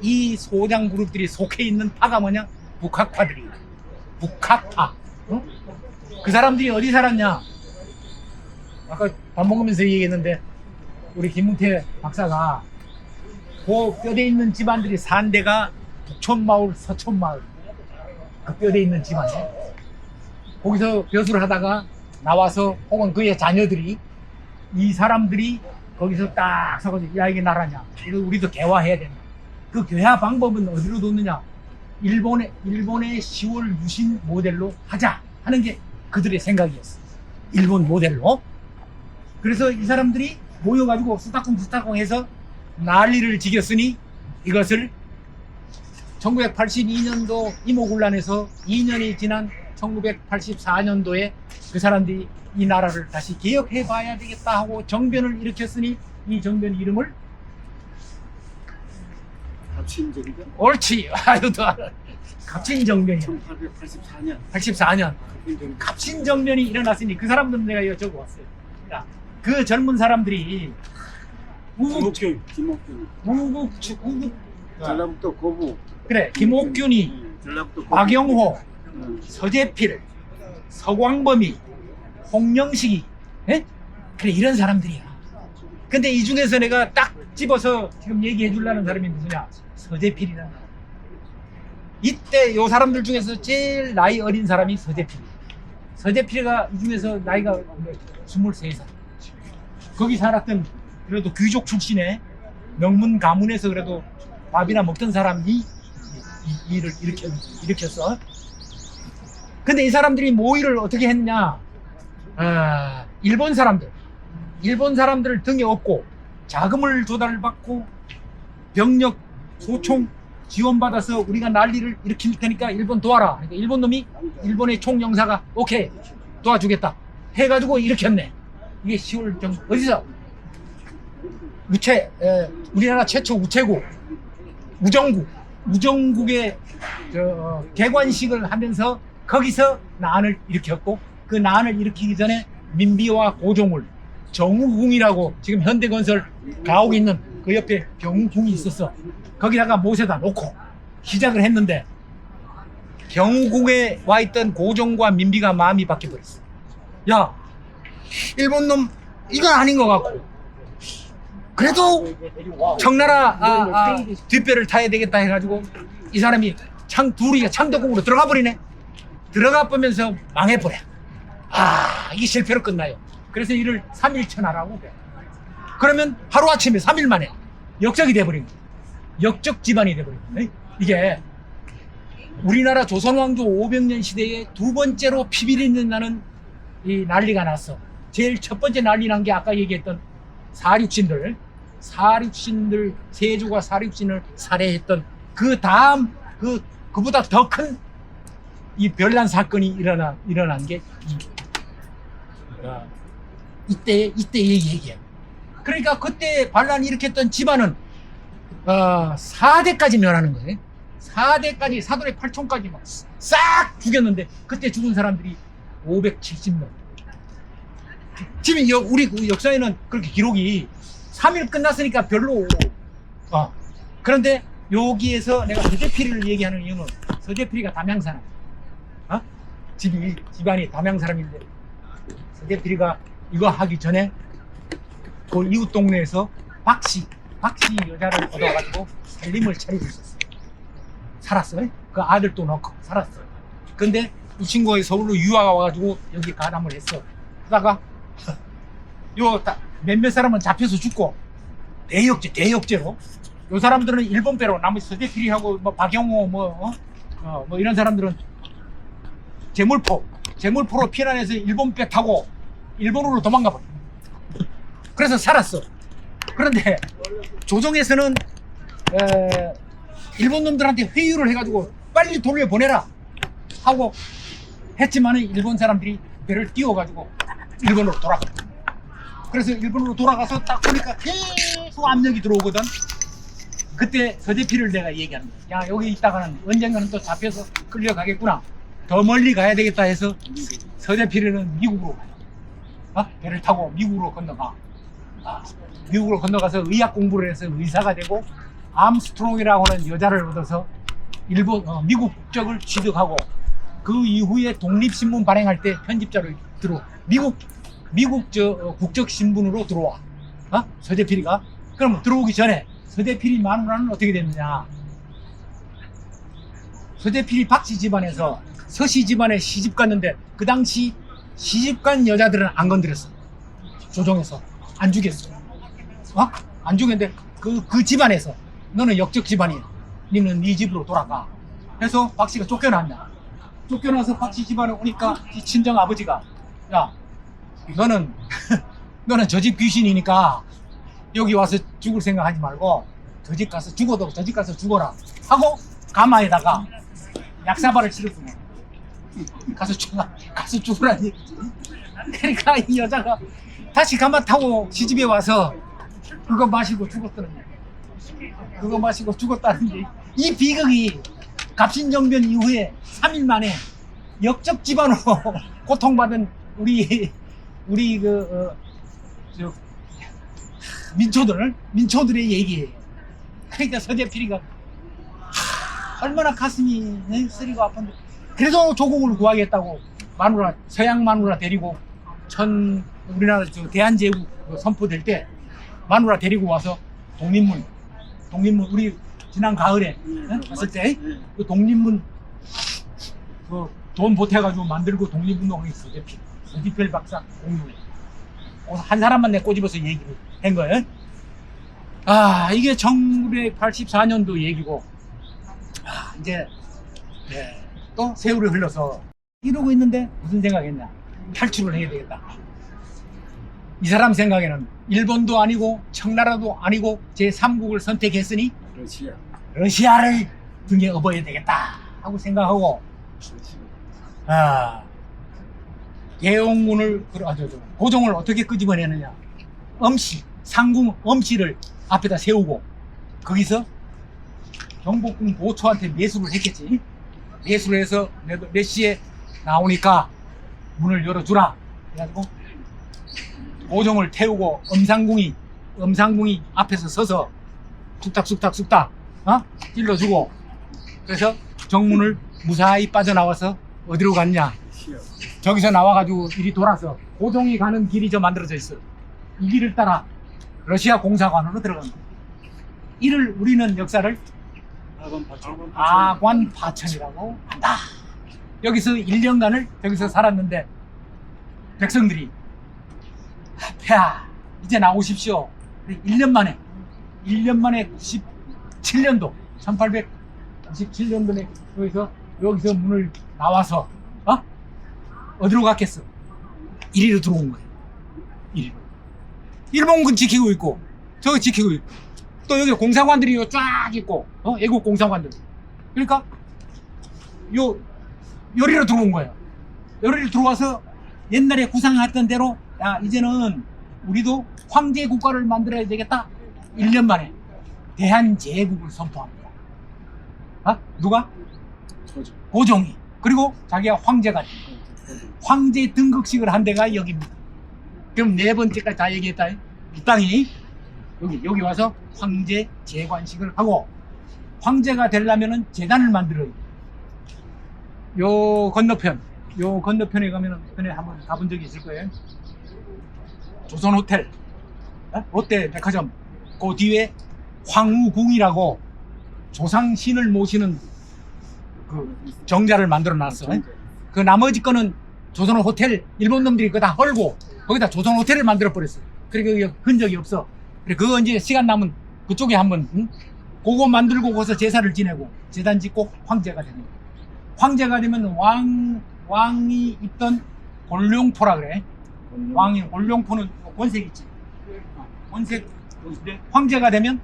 이 소장 그룹들이 속해 있는 파가 뭐냐? 북학파들이. 북학파. 그 사람들이 어디 살았냐? 아까 밥 먹으면서 얘기했는데 우리 김문태 박사가 그 뼈대 있는 집안들이 산 데가 북촌마을, 서촌마을. 그 뼈대 있는 집안에 거기서 벼슬을 하다가 나와서 혹은 그의 자녀들이 이 사람들이 거기서 딱 서가지고 야 이게 나라냐, 이거 우리도 개화해야 된다. 그 개화 방법은 어디로 뒀느냐? 일본의 10월 유신 모델로 하자 하는 게 그들의 생각이었어. 일본 모델로. 그래서 이 사람들이 모여가지고 수탁공 해서 난리를 지겼으니 이것을 1982년도 이모군란에서 2년이 지난 1984년도에 그 사람들이 이 나라를 다시 개혁해 봐야 되겠다 하고 정변을 일으켰으니 이 정변 이름을
갑신정변?
옳지. 아유, 갑신정변이야.
1884년.
84년 갑신정변이 일어났으니 그 사람들은 내가 이거 적어왔어요. 그 젊은 사람들이 우국
전라북도 고부.
그래, 김옥균이,
전라북도 고부.
박영호, 서재필, 서광범이, 홍영식이, 그래, 이런 사람들이야. 근데 이 중에서 내가 딱 집어서 지금 얘기해 주려는 사람이 누구냐? 서재필이라는 사람. 이때 요 사람들 중에서 제일 나이 어린 사람이 서재필. 서재필이가 이 중에서 나이가 23살. 거기 살았던 그래도 귀족 출신의 명문 가문에서 그래도 밥이나 먹던 사람이 이 일을 일으켰어. 근데 이 사람들이 모의를 어떻게 했느냐? 일본 사람들을 등에 업고 자금을 조달받고 병력 소총 지원받아서 우리가 난리를 일으킬 테니까 일본 도와라. 그러니까 일본 놈이 일본의 총영사가 오케이 도와주겠다 해가지고 일으켰네. 이게 10월 정도. 어디서? 우리나라 최초 우체국 우정국의 개관식을 하면서 거기서 난을 일으켰고, 그 난을 일으키기 전에 민비와 고종을 정우궁이라고 지금 현대건설 가옥에 있는 그 옆에 경우궁이 있었어. 거기다가 모셔다 놓고 시작을 했는데 경우궁에 와 있던 고종과 민비가 마음이 바뀌어버렸어. 야, 일본 놈 이건 아닌 것 같고 그래도 청나라 뒷배를 타야 되겠다 해가지고 이 사람이 둘이 창덕궁으로 들어가 버리네. 들어가 보면서 망해버려. 이게 실패로 끝나요. 그래서 이를 3일천하라고 해. 그러면 하루아침에 3일 만에 역적이 돼버린 거예요. 역적 집안이 돼버린 거예요. 이게 우리나라 조선왕조 500년 시대에 두 번째로 피비린내 나는 이 난리가 났어. 제일 첫 번째 난리 난 게 아까 얘기했던 사륙신들, 세조가 사륙신을 살해했던 그 다음 그보다 더 큰 이 별난 사건이 일어난 게 이때의 얘기예요. 그러니까 그때 반란이 일으켰던 집안은 4대까지 멸하는 거예요. 4대까지 사돈의 8총까지 막 싹 죽였는데 그때 죽은 사람들이 570명. 지금 우리 그 역사에는 그렇게 기록이 3일 끝났으니까 별로. 그런데 여기에서 내가 서재필이를 얘기하는 이유는 서재필이가 담양사람. 집안이 담양사람인데 서재필이가 이거 하기 전에 그 이웃 동네에서 박씨 여자를 얻어가지고 살림을 차리고 있었어. 살았어요. 그 아들도 넣고 살았어. 근데 이 친구가 서울로 유학가 와가지고 여기 가담을 했어. 하다가 몇몇 사람은 잡혀서 죽고 대역죄로. 요 사람들은 일본 배로, 나머지 서재필이하고 뭐 박영호 뭐 이런 사람들은 제물포로 피난해서 일본 배 타고 일본으로 도망가 버려. 그래서 살았어. 그런데 조정에서는 일본 놈들한테 회유를 해가지고 빨리 돌려보내라 하고 했지만은 일본 사람들이 배를 띄워가지고 일본으로 돌아가. 그래서 일본으로 돌아가서 딱 보니까 계속 압력이 들어오거든. 그때 서재필을 내가 얘기하는 거야. 야, 여기 있다가는 언젠가는 또 잡혀서 끌려가겠구나. 더 멀리 가야 되겠다 해서 서재필이는 미국으로 가요. 배를 타고 미국으로 건너가. 미국으로 건너가서 의학 공부를 해서 의사가 되고 암스트롱이라고 하는 여자를 얻어서 미국 국적을 취득하고 그 이후에 독립신문 발행할 때 편집자로 미국 국적 신분으로 들어와. 서재필이가. 그럼 들어오기 전에 서재필이 마누라는 어떻게 됐느냐? 서재필이 박씨 집안에서 서씨 집안에 시집 갔는데 그 당시 시집 간 여자들은 안 건드렸어. 조정에서 안 죽였어. 안 죽였는데 그 집안에서 너는 역적 집안이야. 너는 네 집으로 돌아가. 그래서 박씨가 쫓겨났냐? 쫓겨나서 박씨 집안에 오니까 이 친정 아버지가 야, 너는 저 집 귀신이니까 여기 와서 죽을 생각 하지 말고 저 집 가서 죽어도 저 집 가서 죽어라 하고 가마에다가 약사발을 치렀구나. 가서 죽으라는 얘기지. 그러니까 이 여자가 다시 가마 타고 시집에 와서 그거 마시고 죽었다는 얘기. 그거 마시고 죽었다는 얘기. 이 비극이 갑신정변 이후에 3일 만에 역적 집안으로 고통받은 우리 민초들의 얘기예요. 그러니까 서재필이가 얼마나 가슴이 쓰리고 아픈데 그래서 조국을 구하겠다고 서양 마누라 데리고 우리나라 대한제국 선포될 때 마누라 데리고 와서 독립문 우리 지난 가을에 갔을 때 그 독립문 돈 보태가지고 만들고 독립운동을 했어. 서재필 박사 공유회. 한 사람만 내 꼬집어서 얘기를 한 거예요. 아, 이게 1984년도 얘기고, 아, 이제, 네, 또 세월이 흘러서 이러고 있는데 무슨 생각했냐? 탈출을 해야 되겠다. 이 사람 생각에는 일본도 아니고 청나라도 아니고 제3국을 선택했으니
러시아.
러시아를 등에 업어야 되겠다 하고 생각하고, 아, 계홍문을, 고종을 어떻게 끄집어내느냐. 엄씨, 상궁 엄씨를 앞에다 세우고, 거기서 경복궁 보초한테 매수를 했겠지. 매수를 해서 몇 시에 나오니까 문을 열어주라. 그래가지고 고종을 태우고 엄상궁이 앞에서 서서 쑥닥 찔러주고, 그래서 정문을 무사히 빠져나와서 어디로 갔냐? 저기서 나와가지고 이리 돌아서 고종이 가는 길이 저 만들어져 있어. 이 길을 따라 러시아 공사관으로 들어간 거야. 이를 우리는 역사를 아관파천이라고 한다. 여기서 1년간을 저기서 살았는데 백성들이 폐하 이제 나오십시오. 1년 만에 97년도 1897년도에 여기서 문을 나와서 어디로 갔겠어? 이리로 들어온 거예요. 이리로. 일본군 지키고 있고 저기 지키고 있고 또 여기 공사관들이 쫙 있고 애국 공사관들. 그러니까 요리로 들어온 거예요. 요리로 들어와서 옛날에 구상했던 대로 야 이제는 우리도 황제 국가를 만들어야 되겠다. 1년 만에 대한제국을 선포합니다. 누가? 고종이. 그리고 자기가 황제가 돼. 황제 등극식을 한 데가 여기입니다. 그럼 네 번째까지 다 얘기했다. 이 땅이 여기 와서 황제 재관식을 하고, 황제가 되려면은 재단을 만들어야 돼. 요 건너편에 가면은 전에 한번 가본 적이 있을 거예요. 조선호텔, 롯데 백화점, 그 뒤에 황후궁이라고 조상신을 모시는 그 정자를 만들어 놨어. 그 나머지 거는 조선호텔, 일본 놈들이 그거 다 헐고 거기다 조선호텔을 만들어 버렸어. 그리고 여기 흔적이 없어. 그래, 그거 이제 시간 남은 그쪽에 한번 그거 만들고 거기서 제사를 지내고 제단 짓고 황제가 되는 거야. 황제가 되면 왕이 입던 곤룡포라 그래. 곤룡포는 원색 있지. 원색. 황제가 되면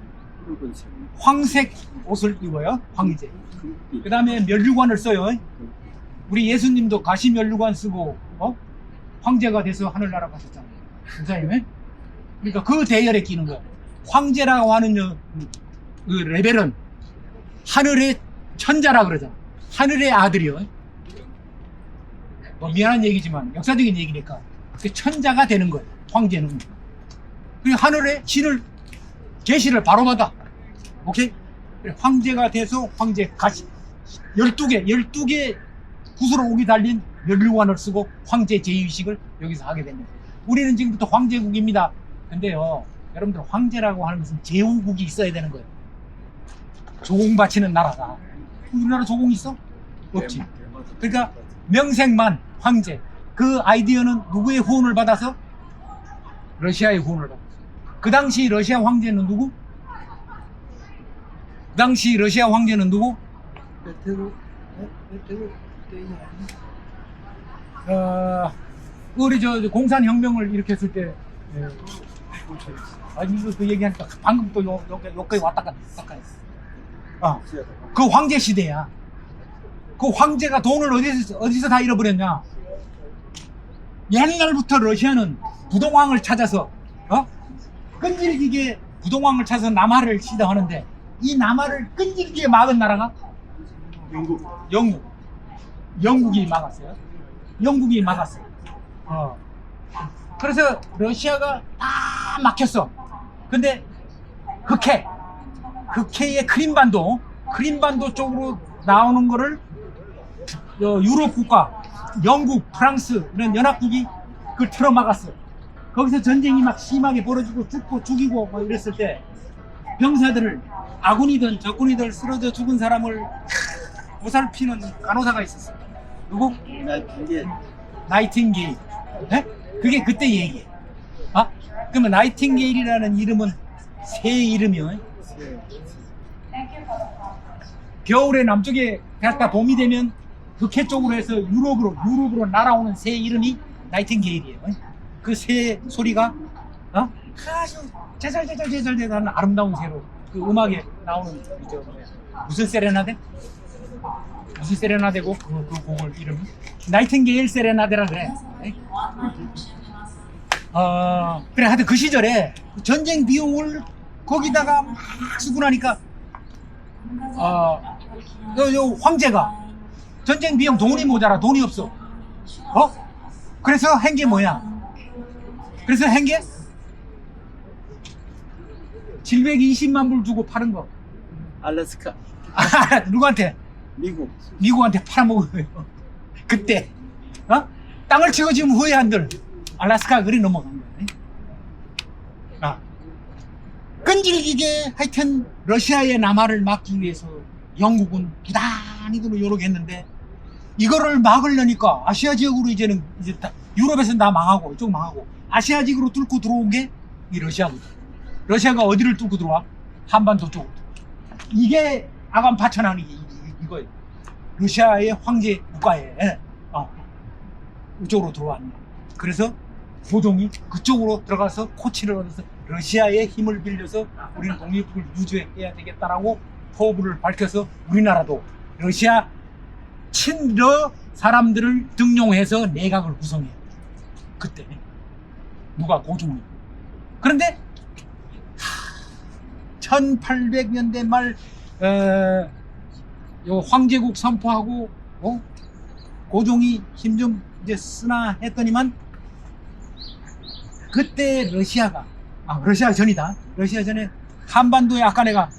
황색 옷을 입어요. 황제. 그 다음에 면류관을 써요. 우리 예수님도 가시 면류관 쓰고 황제가 돼서 하늘나라 가셨잖아요. 선생님. 그러니까 그 대열에 끼는 거야. 황제라고 하는 그 레벨은 하늘의 천자라 그러잖아. 하늘의 아들이요. 뭐 미안한 얘기지만 역사적인 얘기니까 그 천자가 되는 거예요. 황제는. 그리고 하늘의 신을 계시를 바로 받아. 오케이? 황제가 돼서 황제 가시 12개 구슬로 옥이 달린 면류관을 쓰고 황제 제의식을 여기서 하게 됩니다. 우리는 지금부터 황제국입니다. 근데요, 여러분들 황제라고 하는 것은 제후국이 있어야 되는 거예요. 조공 바치는 나라가. 우리나라 조공 있어? 없지. 그러니까 명색만 황제. 그 아이디어는 누구의 후원을 받아서? 러시아의 후원을 받았어. 그 당시 러시아 황제는 누구? 우리 저 공산혁명을 일으켰을 때, 이거 그 얘기하니까 방금 또 여기까지 왔다 갔다 했어. 그 황제 시대야. 그 황제가 돈을 어디서 다 잃어버렸냐? 옛날부터 러시아는 부동왕을 찾아서, 끈질기게 부동왕을 찾아서 남하를 시도하는데, 이 남하를 끈질기게 막은 나라가 영국이 막았어요. 영국이 막았어요. 그래서 러시아가 다 막혔어. 근데 흑해의 크림반도 쪽으로 나오는 거를 유럽 국가, 영국, 프랑스 이런 연합국이 그걸 틀어막았어. 거기서 전쟁이 막 심하게 벌어지고 죽이고 막 이랬을 때 병사들을 아군이든 적군이든 쓰러져 죽은 사람을 보살피는 간호사가 있었어. 누구? 나이팅게일. 네? 그게 그때 얘기예요. 아? 그러면 나이팅게일이라는 이름은 새 이름이요. 겨울에 남쪽에 갔다 봄이 되면 북해 쪽으로 해서 유럽으로 날아오는 새 이름이 나이팅게일이에요. 그 새 소리가 아주 제잘제잘제잘제잘 아름다운 새로 그 음악에 나오는 저 무슨 세레나데? 무슨 세레나데고 그 곡을 이름이 나이팅게일 세레나데라 그래. 그래 하여튼 그 시절에 전쟁 비용을 거기다가 막 쓰고 나니까 요 황제가 전쟁 비용 돈이 모자라 돈이 없어. 그래서 한 게 뭐야? 그래서 한 게 720만 불 주고 파는 거.
알래스카.
누구한테? 미국한테 팔아먹어요. 그때 땅을 치고 지금 후회한들 알래스카 그리 넘어간 거야. 끈질기게 하여튼 러시아의 남하를 막기 위해서 영국은 부단히 노력했는데 이거를 막으려니까 아시아 지역으로 이제 다 유럽에서는 다 망하고 이쪽 망하고 아시아 지역으로 뚫고 들어온 게 이 러시아거든. 러시아가 어디를 뚫고 들어와? 한반도 쪽으로. 이게 아간 파천하는 게 이거예요. 러시아의 황제 국가에 이쪽으로 들어왔네. 그래서 고종이 그쪽으로 들어가서 코치를 얻어서 러시아의 힘을 빌려서 우리는 독립을 유지해야 되겠다라고 포부를 밝혀서 우리나라도 러시아 친러 사람들을 등용해서 내각을 구성해요. 그때 누가 고종이. 그런데 1800년대 말 요 황제국 선포하고 고종이 힘 좀 이제 쓰나 했더니만 그때 러시아가 러시아 전이다. 러시아 전에 한반도에 아까 내가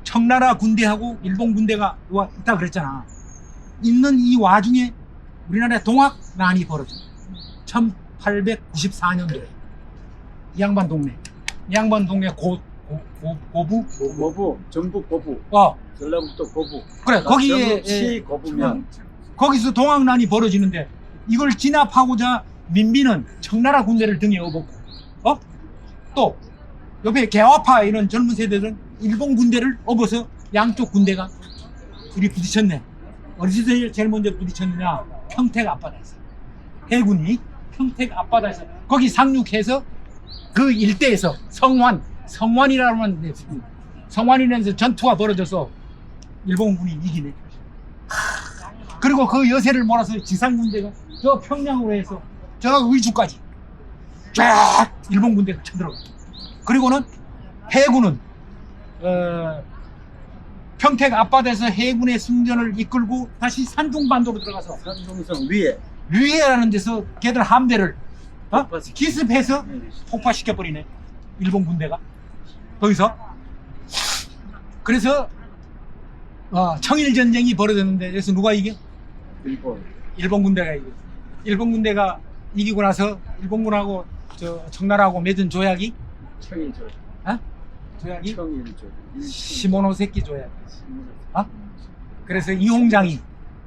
청나라 군대하고 일본 군대가 있다 그랬잖아. 있는 이 와중에 우리나라에 동학난이 벌어져. 1894년도에 이 양반 동네
고부 전북 고부 전라북도 고부.
그래 거기에
시 고부면
거기서 동학난이 벌어지는데 이걸 진압하고자 민비는 청나라 군대를 등에 업었고 또 옆에 개화파 이런 젊은 세대들은 일본 군대를 업어서 양쪽 군대가 둘이 부딪혔네. 어디서 제일 먼저 부딪혔느냐? 평택 앞바다에서. 해군이 평택 앞바다에서 거기 상륙해서 그 일대에서 성완이라는 데서 성완이라는 데서 전투가 벌어져서 일본군이 이기네. 그리고 그 여세를 몰아서 지상군대가 저 평양으로 해서 저 의주까지 쫙 일본 군대가 쳐들어가. 그리고는 해군은 평택 앞바다에서 해군의 승전을 이끌고 다시 산둥반도로 들어가서
산둥성
위에라는 데서 걔들 함대를 기습해서 폭파시켜버리네. 일본 군대가 거기서. 그래서 청일전쟁이 벌어졌는데 여기서 누가 이겨? 일본 군대가 이겨. 일본 군대가 이기고 나서 일본군하고 청나라하고 맺은 조약이
청일조.
조약이
청일조.
시모노세키 조약. 그래서 이홍장이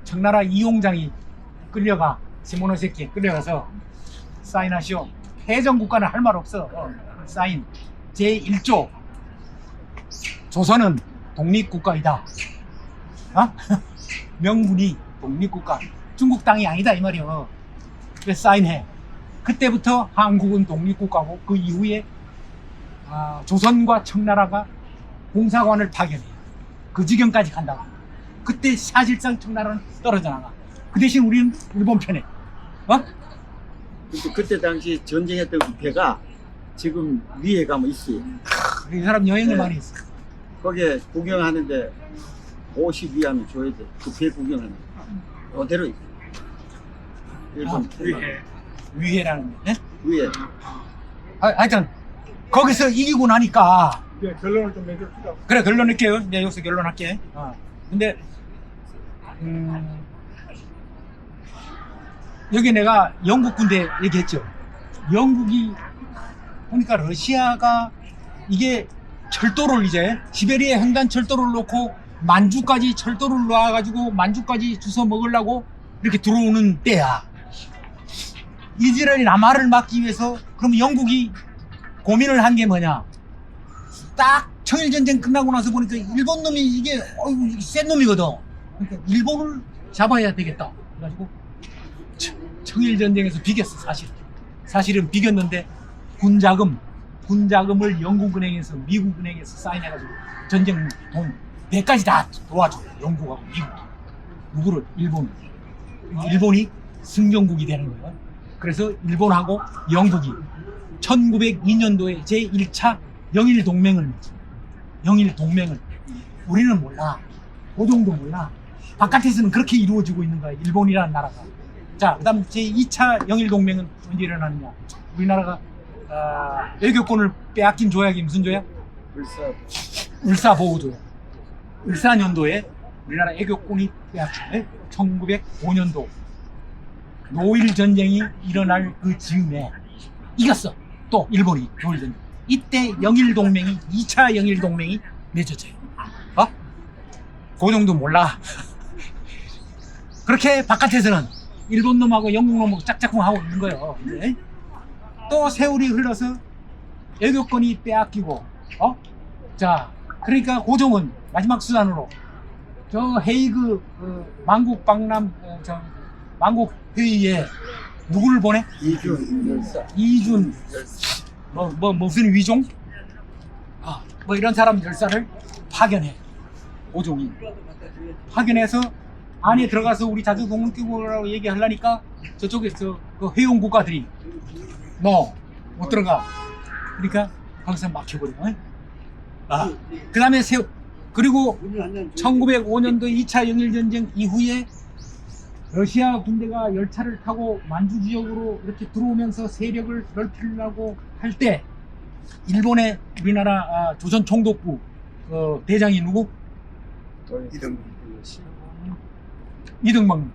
청나라 이홍장이 끌려가 시모노세키에 끌려가서 사인하시오. 패전 국가는 할 말 없어. 사인. 제1조 조선은 독립국가이다. 명분이 독립국가. 중국 땅이 아니다 이 말이요. 그래서 사인해. 그때부터 한국은 독립국가고 그 이후에 조선과 청나라가 공사관을 파견해. 그 지경까지 간다고. 그때 사실상 청나라는 떨어져 나가. 그 대신 우리는 일본 편에.
그때 당시 전쟁했던 그 배가 지금 위에 가면 있어요.
이 사람 여행을
네.
많이 했어.
거기에 구경하는데 50위안을 줘야 돼. 그 배 구경하는 거. 그대로 있어. 일본
위해라는 거. 네?
위에.
하여튼 거기서 이기고 나니까
결론을 좀 내줍시다.
그래 결론할게요. 이제 여기서 결론할게. 근데 여기 내가 영국 군대 얘기했죠. 영국이 보니까 러시아가 이게 철도를 이제 시베리아 횡단 철도를 놓고 만주까지 철도를 놔가지고 만주까지 주워 먹으려고 이렇게 들어오는 때야. 이스라엘이 남하를 막기 위해서 그럼 영국이 고민을 한 게 뭐냐? 딱 청일전쟁 끝나고 나서 보니까 일본 놈이 이게 센 놈이거든. 그러니까 일본을 잡아야 되겠다. 그래가지고 청일전쟁에서 비겼어. 사실은 비겼는데 군자금을 영국은행에서 미국은행에서 사인해가지고 전쟁 돈 100까지 다 도와줘. 영국하고 미국. 누구를? 일본이 승전국이 되는 거예요. 그래서 일본하고 영국이 1902년도에 제1차 영일동맹을 맺죠. 영일동맹을. 우리는 몰라. 그 정도 몰라. 바깥에서는 그렇게 이루어지고 있는 거야. 일본이라는 나라가. 자, 그 다음 제2차 영일동맹은 언제 일어나느냐. 우리나라가 외교권을 빼앗긴 조약이 무슨 조약? 울사보호조약. 울사년도에 우리나라 애교권이 빼앗겨. 1905년도 노일 전쟁이 일어날 그 즈음에 이겼어. 또 일본이 노일 전쟁. 이때 영일 동맹이 2차 영일 동맹이 맺어져요. 그 정도 몰라. 그렇게 바깥에서는 일본 놈하고 영국 놈하고 짝짝꿍 하고 있는 거예요. 이제. 또 세월이 흘러서 애교권이 빼앗기고, 자, 그러니까 고종은 마지막 수단으로 저 헤이그 만국 박람 만국 회의에 누구를 보내? 이준 무슨 위종? 뭐 이런 사람 열사를 파견해. 고종이 파견해서 안에 들어가서 우리 자주 동맹국이라고 얘기하려니까 저쪽에 그 회원 국가들이 너 못 들어가. 그러니까 거기서 막혀버려. 그 다음에 그리고 1905년도 2차 영일전쟁 이후에 러시아 군대가 열차를 타고 만주 지역으로 이렇게 들어오면서 세력을 넓히려고 할 때 일본의 우리나라 조선 총독부 대장이 누구? 이등방.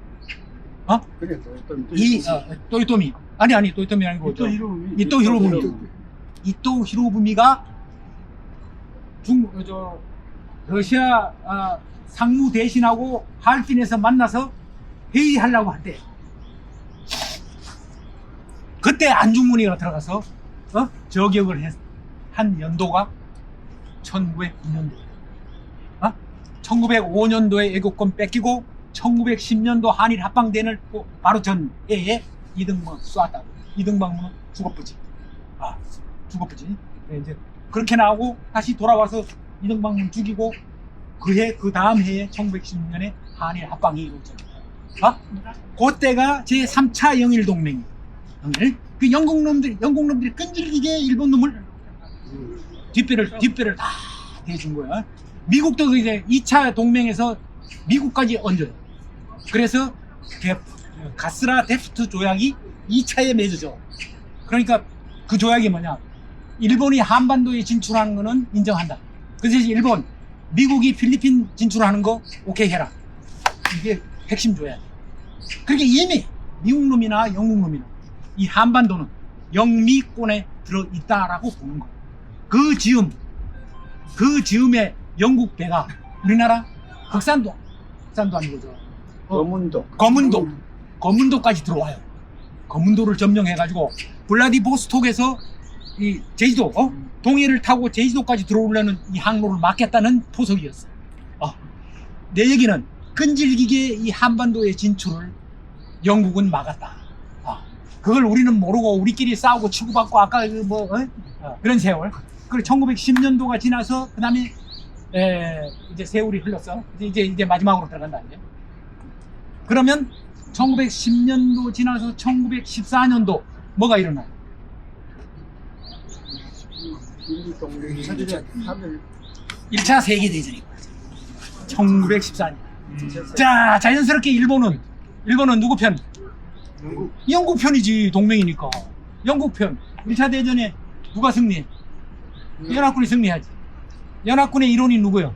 그래,
또이토미. 아니 또이토미 아니고 이토 히로부미. 이토 히로부미가 러시아 상무 대신하고 할빈에서 만나서 회의하려고 할 때 그때 안중근이가 들어가서 저격을 한 연도가 1902년도. 1905년도에 애국권 뺏기고 1910년도 한일 합방대는 바로 전 해에 이등병 쐈다. 이등병은 죽었쁘지. 죽었쁘지. 이제 그렇게 나오고 다시 돌아와서 이등병은 죽이고 그 다음 해에 1910년에 한일 합방이 이루어졌다. 그때가 제 3차 영일 동맹. 그 영국 놈들이 끈질기게 일본 놈을 뒷배를 다 대준 거야. 미국도 이제 2차 동맹에서 미국까지 얹어요. 그래서 가스라 데프트 조약이 2차에 맺어져. 그러니까 그 조약이 뭐냐? 일본이 한반도에 진출하는 거는 인정한다. 그래서 일본, 미국이 필리핀 진출하는 거 오케이 해라. 이게 핵심 조약. 그러니까 이미 미국 놈이나 영국 놈이나 이 한반도는 영미권에 들어있다라고 보는 거예요. 그 즈음에 영국 배가 우리나라 극산도 아니고 거문도까지 들어와요. 거문도를 점령해가지고 블라디보스톡에서 이 제주도 동해를 타고 제주도까지 들어오려는 이 항로를 막겠다는 포석이었어. 내 얘기는 끈질기게 이 한반도의 진출을 영국은 막았다. 그걸 우리는 모르고 우리끼리 싸우고 치고받고 아까 그런 세월. 그리고 1910년도가 지나서 그 다음에 이제 세월이 흘렀어. 이제 마지막으로 들어간다 이제. 그러면 1910년도 지나서 1914년도 뭐가 일어나요? 1차 세계대전이 1914년. 자, 자연스럽게 일본은 누구 편? 영국 편이지. 동맹이니까 영국 편. 1차 대전에 누가 승리해? 연합군이 승리하지. 연합군의 일원이 누구요?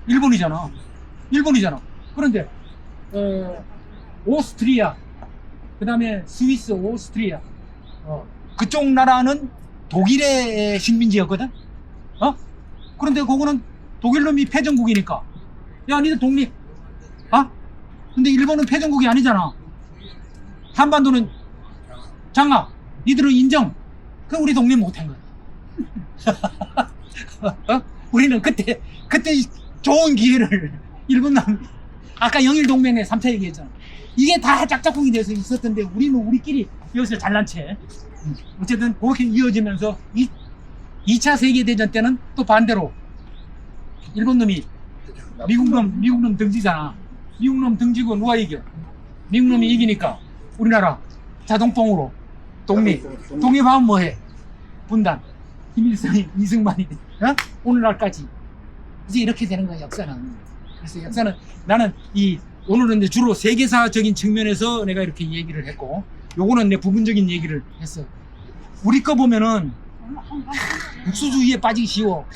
일본이잖아. 그런데 오스트리아, 그 다음에 스위스, 오스트리아 그쪽 나라는 독일의 식민지였거든. 그런데 그거는 독일 놈이 패전국이니까 야 니들 독립. 근데 일본은 패전국이 아니잖아. 한반도는 장아, 니들은 인정. 그 우리 독립 못한 거야. 어? 우리는 그때 좋은 기회를 일본남 아까 영일 동맹의 3차 얘기했잖아. 이게 다 짝짝꿍이 돼서 있었던데 우리는 우리끼리 여기서 잘난 채. 어쨌든 그렇게 이어지면서 2차 세계대전 때는 또 반대로 일본 놈이 미국 놈 등지잖아. 미국 놈 등지고 누가 이겨? 미국 놈이 이기니까 우리나라 자동뽕으로 독립하면 뭐해? 분단. 김일성이 이승만이 어? 오늘날까지 이제 이렇게 되는 거야 역사는. 그래서 역사는 나는 오늘은 이제 주로 세계사적인 측면에서 내가 이렇게 얘기를 했고, 요거는 내 부분적인 얘기를 했어. 우리 거 보면은 국수주의에 빠지기 쉬워.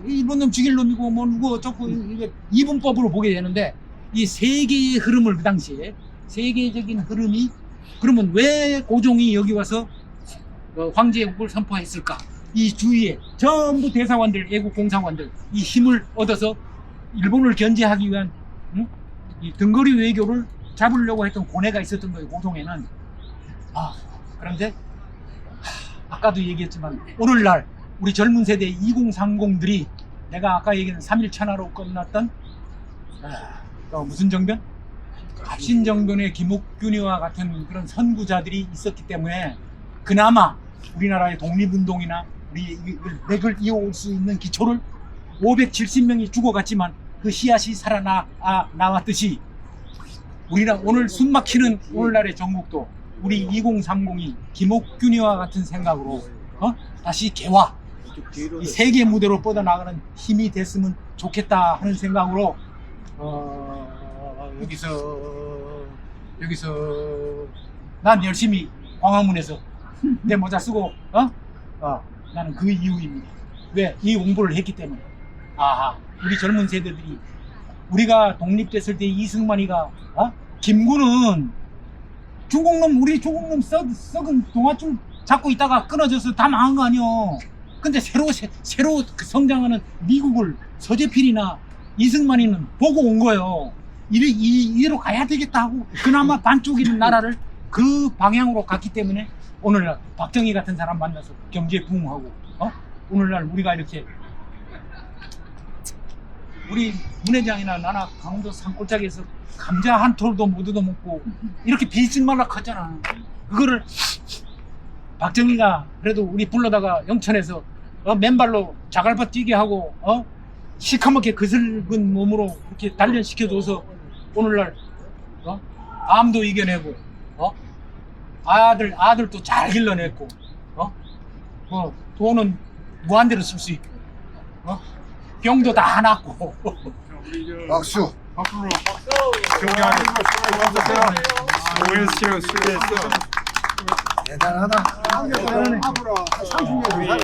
일본 놈 죽일 놈이고 뭐 누구 어쩌고 이게 이분법으로 보게 되는데, 이 세계의 흐름을 그 당시에 세계적인 흐름이 그러면 왜 고종이 여기 와서 황제국을 선포했을까? 이 주위에 전부 대사관들, 애국 공사관들 이 힘을 얻어서 일본을 견제하기 위한 이 등거리 외교를 잡으려고 했던 고뇌가 있었던 거예요. 고종에는. 그런데 아까도 얘기했지만 오늘날 우리 젊은 세대 2030들이 내가 아까 얘기한 3.1 천하로 끝났던 무슨 정변? 갑신정변의 김옥균이와 같은 그런 선구자들이 있었기 때문에 그나마 우리나라의 독립운동이나 우리 맥을 이어올 수 있는 기초를 570명이 죽어갔지만 그 씨앗이 살아나왔듯이 우리나라 오늘 숨막히는 오늘날의 전국도 우리 2030이 김옥균이와 같은 생각으로 다시 개화 이 세계 무대로 뻗어나가는 힘이 됐으면 좋겠다 하는 생각으로 여기서 난 열심히 광화문에서 내 모자 쓰고 나는 그 이유입니다. 왜? 이 공부를 했기 때문에. 우리 젊은 세대들이 우리가 독립됐을 때 이승만이가 김구는 우리 중국놈 썩은 동아줄 잡고 있다가 끊어져서 다 망한 거 아니여. 근데 새로 성장하는 미국을 서재필이나 이승만이는 보고 온 거예요. 이대로 가야 되겠다 하고 그나마 반쪽이는 나라를 그 방향으로 갔기 때문에 오늘날 박정희 같은 사람 만나서 경제 부흥하고 오늘날 우리가 이렇게 우리 문 회장이나 나나 강원도 산골짜기에서 감자 한 톨도 못 얻어먹고 이렇게 비실말라 컸잖아. 그거를 박정희가 그래도 우리 불러다가 영천에서 맨발로 자갈밭 뛰게 하고 시커멓게 그슬근 몸으로 이렇게 단련시켜줘서 오늘날 암도 이겨내고 아들도 잘 길러냈고 돈은 무한대로 쓸 수 있고 병도 다 낫고
박수.
수고했어요.
대단하다. 앞으로 30년